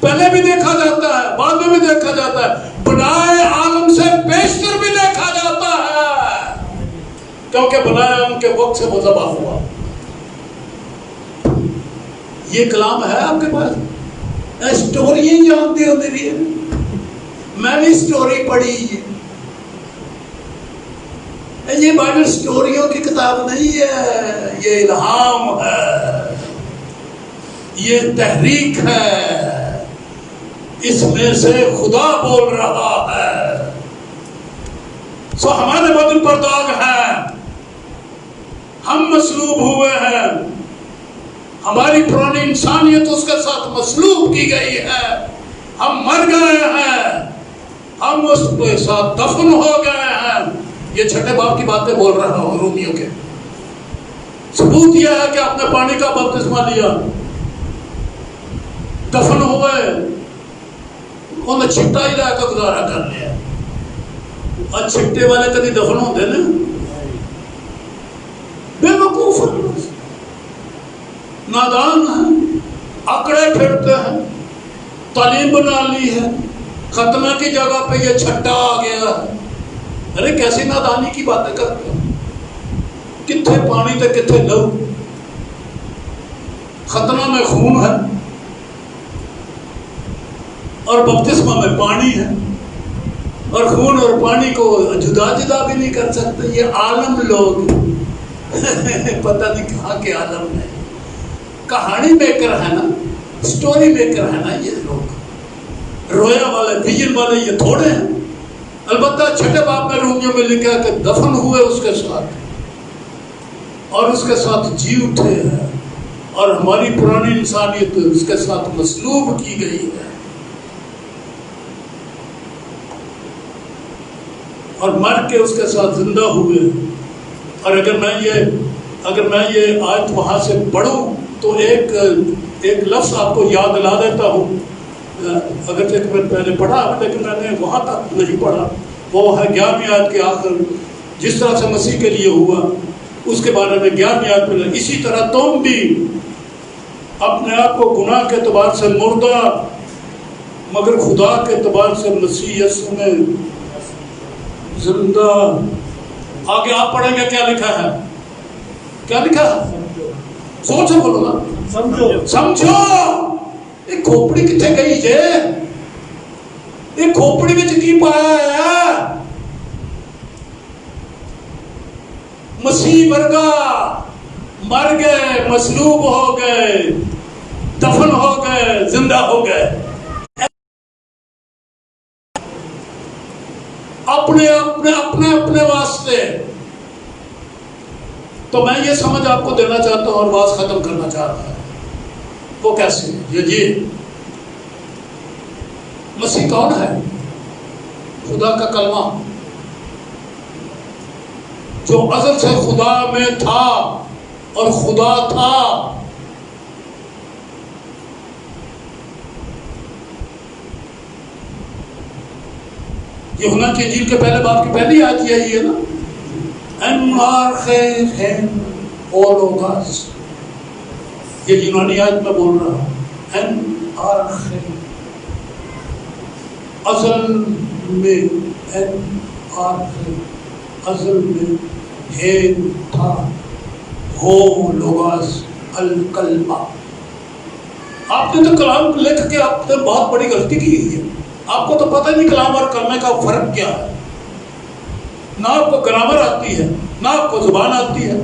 Speaker 1: پہلے بھی دیکھا جاتا ہے، بعد میں بھی دیکھا جاتا ہے، بنائے عالم سے بیشتر بھی دیکھا جاتا ہے، کیونکہ بنائے عالم کے وقت سے وہ ذبح ہوا۔ یہ کلام ہے آپ کے پاس؟ اسٹوری جانتے ہو میری، میں نے اسٹوری پڑھی، یہ بائبل اسٹوریوں کی کتاب نہیں ہے، یہ الہام ہے، یہ تحریک ہے، اس میں سے خدا بول رہا ہے۔ سو ہمارے بدن پر داغ ہے، ہم مصلوب ہوئے ہیں، ہماری پرانی انسانیت اس کے ساتھ مصلوب کی گئی ہے، ہم مر گئے ہیں، ہم اس کے ساتھ دفن ہو گئے ہیں۔ یہ چھٹے باب کی باتیں بول رہا ہوں رومیوں کے۔ ثبوت یہ ہے کہ آپ نے پانی کا بپتسمہ لیا، دفن ہوئے، انہیں چھٹا ہی رہ کے گزارا کر لیا۔ اور چھٹے والے کبھی دفن ہوتے نا، بے وقوف نادان ہیں، اکڑے پھرتے ہیں، تعلیم بنا لی ہے، ختمہ کی جگہ پہ یہ چھٹا آ گیا ہے۔ ارے کیسی نادانی کی باتیں کرتے ہیں، کتنے پانی تے کتنے لہو، ختمہ میں خون ہے اور بپتسمہ میں پانی ہے، اور خون اور پانی کو جدا بھی نہیں کر سکتے۔ یہ عالم لوگ پتہ نہیں کہاں کے عالم ہے، کہانی میکر ہے نا، سٹوری میکر ہے نا یہ لوگ، رویا والے، ویژن والے یہ تھوڑے ہیں۔ البتہ چھٹے باب میں رومیوں میں لکھا کہ دفن ہوئے اس کے ساتھ اور اس کے ساتھ جی اٹھے ہیں، اور ہماری پرانی انسانیت اس کے ساتھ مصلوب کی گئی ہے، اور مر کے اس کے ساتھ زندہ ہوئے۔ اور اگر میں یہ آیت وہاں سے پڑھوں تو ایک لفظ آپ کو یاد دلا دیتا ہوں، اگرچہ ایک منٹ پہلے پڑھا لیکن میں نے وہاں تک نہیں پڑھا۔ وہ ہے 11ویں آیت کے آخر، جس طرح سے مسیح کے لیے ہوا اس کے بارے میں 11ویں آیت میں، اسی طرح تم بھی اپنے آپ کو گناہ کے اعتبار سے مردہ مگر خدا کے اعتبار سے مسیح یسوع میں زندہ۔ آگے آپ پڑھیں گے کیا لکھا ہے، کیا لکھا ہے؟ سوچو، بولو نا، سمجھو۔ یہ کھوپڑی کتنے گئی جے؟ یہ کھوپڑی میں کی پایا ہے؟ مسیح ورگا مر گئے، مصلوب ہو گئے، دفن ہو گئے، زندہ ہو گئے، اپنے واسطے۔ تو میں یہ سمجھ آپ کو دینا چاہتا ہوں اور بات ختم کرنا چاہ رہا ہوں۔ وہ کیسے؟ یہ مسیح کون ہے؟ خدا کا کلمہ، جو ازل سے خدا میں تھا اور خدا تھا. یوحنا کی انجیل کے پہلے باب کی پہلی آیت یہی ہے نا، ان آرخین اولوگاس. یہ یونانی آیت میں بول رہا ہوں، ان آرخین ازل میں، ان آرخین ازل میں ہے تھا، ہو لوگاس الکلمہ. آپ نے تو کلام لکھ کے آپ نے بہت بڑی غلطی کی ہے. آپ کو تو پتہ نہیں کلام اور کلمے کا فرق کیا ہے. نہ آپ کو گرامر آتی ہے، نہ آپ کو زبان آتی ہے.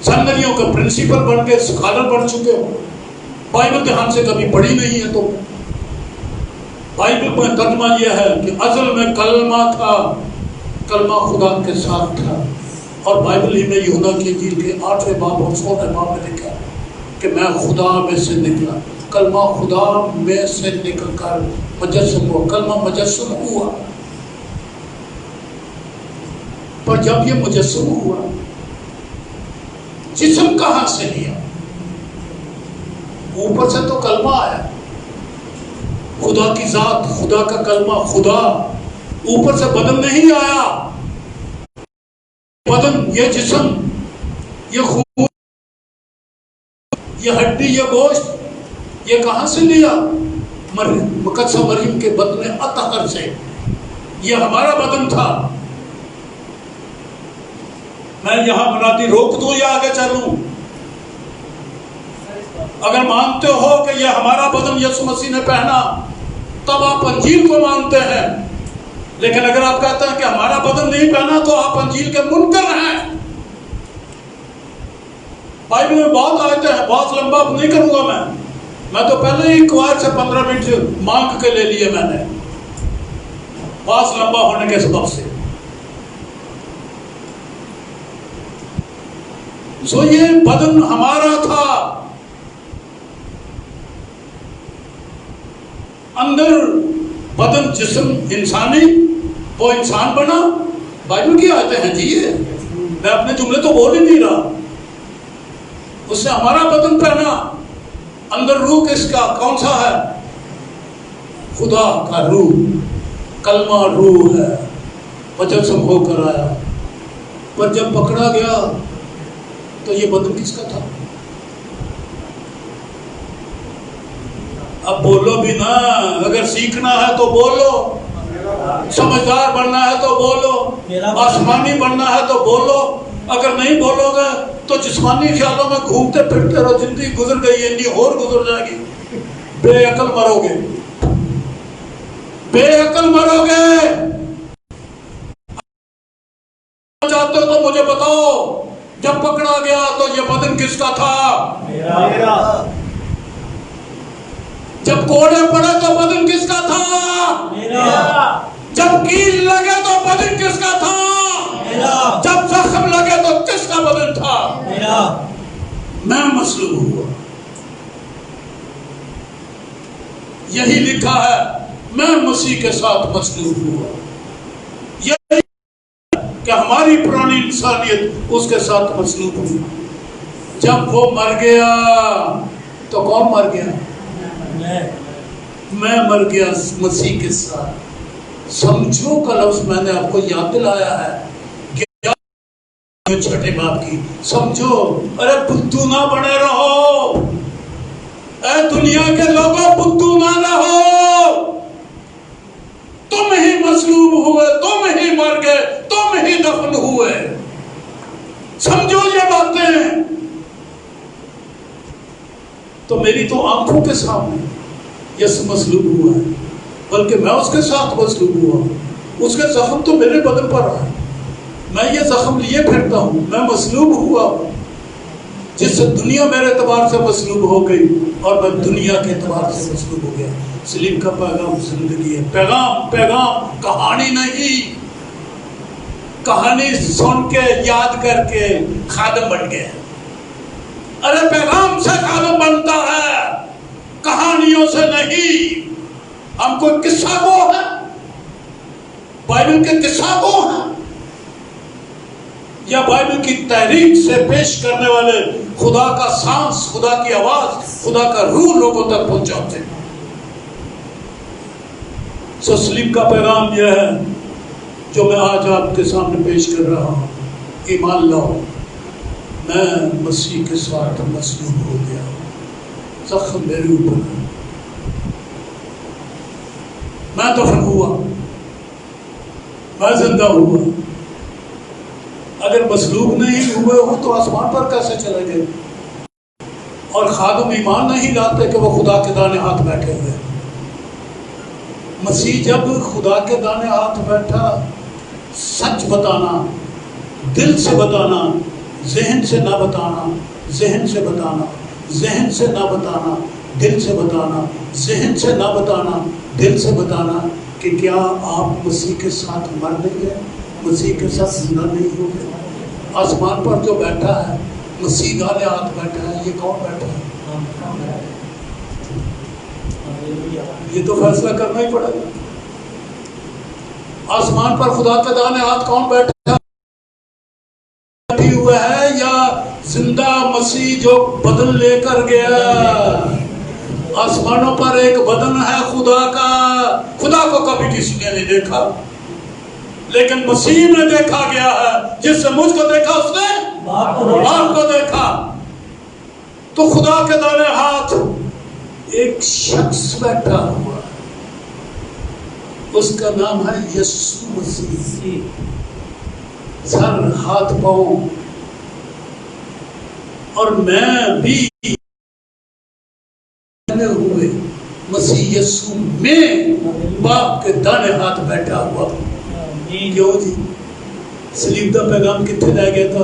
Speaker 1: سیمنریوں کے پرنسپل بن کے اسکالر بن چکے ہو، بائبل دھیان سے کبھی پڑھی نہیں ہے. تو بائبل میں ترجمہ یہ ہے کہ ازل میں کلمہ تھا، کلمہ خدا کے ساتھ تھا. اور بائبل ہی میں یوحنا کی انجیل کے 8ویں باب اور 16ویں باب میں لکھا ہے کہ میں خدا میں سے نکلا. کلمہ خدا میں سے نکل کر مجسم ہوا. کلمہ مجسم ہوا. پر جب یہ مجسم ہوا، جسم کہاں سے لیا؟ اوپر سے تو کلمہ آیا، خدا کی ذات، خدا کا کلمہ، خدا. اوپر سے بدن نہیں آیا. بدن، یہ جسم، یہ خون، یہ ہڈی، یہ گوشت، یہ کہاں سے لیا؟ مریم، مقدسہ مریم کے بدن اطہر سے. یہ ہمارا بدن تھا. میں یہاں منادی روک دوں یا آگے چلوں؟ اگر مانتے ہو کہ یہ ہمارا بدن یسوع مسیح نے پہنا تب آپ انجیل کو مانتے ہیں. لیکن اگر آپ کہتے ہیں کہ ہمارا بدن نہیں پہنا تو آپ انجیل کے منکر ہیں. بائبل میں بہت آیتیں ہیں، بہت لمبا نہیں کروں گا میں تو پہلے ہی کوار سے 15 منٹ مانگ کے لے لیے میں نے، بہت لمبا ہونے کے سبب سے. سو یہ بدن ہمارا تھا. اندر بدن، جسم انسانی، وہ انسان بنا. بائبل کی آیتیں ہیں جی، یہ میں اپنے جملے تو بول ہی نہیں رہا. اس نے ہمارا بدن پہنا. اندر روح کس کا، کون سا ہے؟ خدا کا روح. کلمہ روح ہے، مجسم ہو کر آیا. پر جب پکڑا گیا تو یہ بدن کس کا تھا؟ اب بولو بھی نا. اگر سیکھنا ہے تو بولو، سمجھدار بننا ہے تو بولو، آسمانی بننا ہے تو بولو. اگر نہیں بولو گے تو جسمانی خیالوں میں گھومتے پھرتے رہو. زندگی گزر گئی، اتنی اور گزر جائے گی. بے عقل مرو گے، بے عقل مرو گے. چاہتے ہو تو مجھے بتاؤ، جب پکڑا گیا تو یہ بدن کس کا تھا؟ میرا. جب کوڑے پڑے تو بدن کس کا تھا؟ میرا. جب کیل لگے تو بدن کس کا تھا؟ میرا. جب زخم لگے تو کس کا بدن تھا؟ میرا. میں مصلوب ہوا. یہی لکھا ہے، میں مسیح کے ساتھ مصلوب ہوا. یہی کہ ہماری پرانی انسانیت اس کے ساتھ مصلوب ہوئی. جب وہ مر گیا تو کون مر گیا؟ میں مر گیا مسیح کے ساتھ. سمجھو کا لفظ میں نے آپ کو یاد دلایا ہے کہ چھٹے باپ کی. سمجھو. ارے بدھو نہ بنے رہو، اے دنیا کے لوگوں بدھو نہ رہو. تم ہی مصلوب ہوئے، تم ہی مر گئے، تم ہی دفن ہوئے. سمجھو یہ باتیں. تو میری تو آنکھوں کے سامنے یسوع مصلوب ہوا ہے، بلکہ میں اس کے ساتھ مصلوب ہوا. اس کے زخم تو میرے بدن پر آئے، میں یہ زخم لیے پھرتا ہوں. میں مصلوب ہوا جس سے دنیا میرے اعتبار سے مصلوب ہو گئی اور میں دنیا کے اعتبار سے مصلوب ہو گیا. سلیم کا پیغام زندگی ہے. پیغام کہانی نہیں. کہانی سن کے یاد کر کے خادم بن گئے. ارے پیغام سے خادم بنتا ہے، کہانیوں سے نہیں. ہم کوئی قصہ گو ہے، بائبل کے قصہ گو ہیں. یا بائبل کی تحریک سے پیش کرنے والے خدا کا سانس، خدا کی آواز، خدا کا روح لوگوں تک پہنچاتے ہیں۔ سو صلیب کا پیغام یہ ہے جو میں آج آپ کے سامنے پیش کر رہا ہوں۔ ایمان لاؤ، میں مسیح کے ساتھ مصلوب ہو گیا، زخم میرے اوپر ہے، میں دفن ہوا، میں زندہ ہوا۔ اگر مصلوب نہیں ہوئے ہو تو آسمان پر کیسے چلے گئے؟ اور خادم ایمان نہیں لاتے کہ وہ خدا کے دانے ہاتھ بیٹھے ہوئے۔ مسیح جب خدا کے دانے ہاتھ بیٹھا، سچ بتانا، دل سے بتانا، ذہن سے نہ بتانا، ذہن سے بتانا، ذہن سے نہ بتانا، دل سے بتانا، ذہن سے نہ بتانا، دل سے بتانا کہ کیا آپ مسیح کے ساتھ مر نہیں گئے، مسیح کے ساتھ زندہ نہیں ہو گئے؟ آسمان پر جو بیٹھا ہے، مسیح دانے ہاتھ بیٹھا ہے، یہ کون بیٹھا ہے؟ یہ تو فیصلہ کرنا ہی پڑے گا۔ آسمان پر خدا کے دانے ہاتھ کون بیٹھا ہوا ہے؟ یا زندہ مسیح جو بدن لے کر گیا؟ آسمانوں پر ایک بدن ہے خدا کا، خدا کو کبھی کسی نے نہیں دیکھا، لیکن مسیح نے دیکھا گیا ہے۔ جس سے مجھ کو دیکھا اس نے باپ کو دیکھا۔ تو خدا کے دانے ہاتھ ایک شخص بیٹھا ہوا، اس کا نام ہے یسوع مسیح۔ سر، ہاتھ، پاؤں، اور میں بھی ہوئے مسیح یسوع میں باپ کے دانے ہاتھ بیٹھا ہوا۔ کیوں جی؟ صلیب دا پیغام کتنے لے گیا تھا؟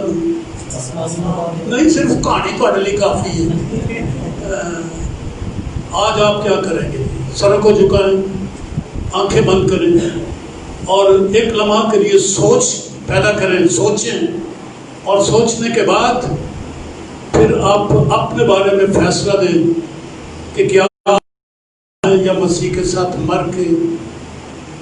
Speaker 1: نہیں، صرف کہانی تھوڑے لیے کافی ہے۔ آج آپ کیا کریں گے؟ سر کو جھکائیں، آنکھیں بند کریں اور ایک لمحہ کے لیے سوچ پیدا کریں، سوچیں، اور سوچنے کے بعد پھر آپ اپنے بارے میں فیصلہ دیں کہ کیا یا مسیح کے ساتھ مر کے،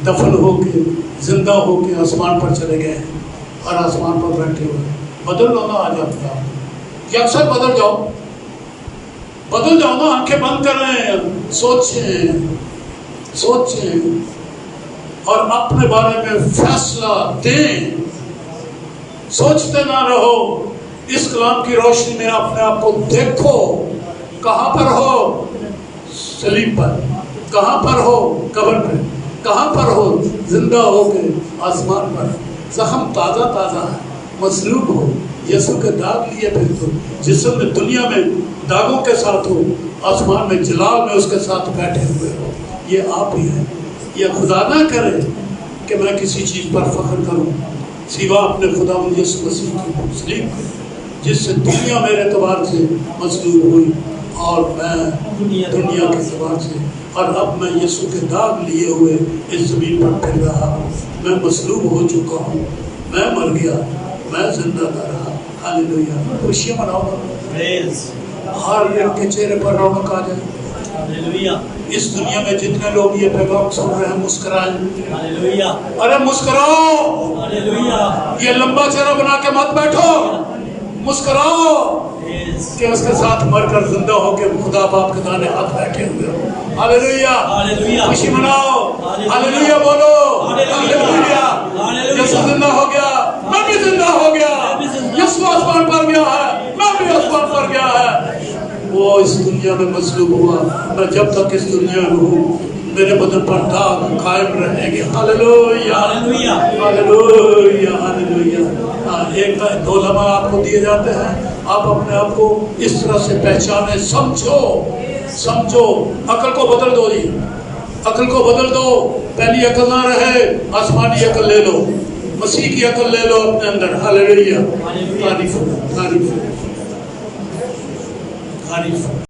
Speaker 1: دفن ہو کے، زندہ ہو کے آسمان پر چلے گئے ہیں اور آسمان پر بیٹھے ہوئے۔ بدل لو نا آج آپ کا، یکسر بدل جاؤ، بدل جاؤ نا، آنکھیں بند کریں، سوچیں سوچیں اور اپنے بارے میں فیصلہ دیں۔ سوچتے نہ رہو، اس کلام کی روشنی میں اپنے آپ کو دیکھو۔ کہاں پر ہو؟ صلیب پر۔ کہاں پر ہو؟ قبر پہ۔ کہاں پر ہو؟ زندہ ہو کے آسمان پر۔ زخم تازہ تازہ ہے، مصلوب ہو، یسوع کے داغ لیے پھر تو جسم میں دنیا میں داغوں کے ساتھ ہو، آسمان میں جلال میں اس کے ساتھ بیٹھے ہوئے ہو۔ یہ آپ ہی ہے۔ یہ خدا نہ کرے کہ میں کسی چیز پر فخر کروں سوا اپنے خدا یسوع مسیح کی صلیب کے، جس سے دنیا میرے اعتبار سے مصلوب ہوئی اور میں دنیا کے اعتبار سے، اور اب میں یسوع کے داغ لیے ہوئے اس زمین پر پھر رہا ہوں۔ میں مصلوب ہو چکا ہوں، میں مر گیا، میں زندہ نہ رہا۔ ہاللیلویہ! خوشیاں مناؤ، ہر ایک کے چہرے پر رونق آ جائے۔ اس دنیا میں جتنے لوگ یہ پیغام سن رہے ہیں، مسکرائیں۔ ارے مسکراؤ، یہ لمبا چہرہ بنا کے مت بیٹھو، مسکراؤ کہ اس کے ساتھ مر کر زندہ ہو کے خدا باپ کے دانے ہاتھ بیٹھے ہوئے ہو۔ ہاللیلویہ! خوشی مناؤ، ہاللیلویہ بولو، ہاللیلویہ! یسوع زندہ ہو گیا، میں بھی زندہ ہو گیا۔ یسوع آسمان پر گیا ہے، میں بھی آسمان پر گیا ہے۔ وہ اس دنیا میں مصلوب ہوا، میں جب تک اس دنیا میں ہوں میرے بدن پر داغ قائم رہیں گے۔ ہاللیلویہ! ہاللیلویہ! ہاللیلویہ! ایک دو لمحہ آپ کو دیے جاتے ہیں، آپ اپنے آپ کو اس طرح سے پہچانیں، سمجھو، عقل کو بدل دو جی، عقل کو بدل دو۔ پہلی عقل نہ رہے، آسمانی عقل لے لو، مسیح کی عقل لے لو اپنے اندر۔ ہاللیلویہ! تعریف، تعریف، تعریف۔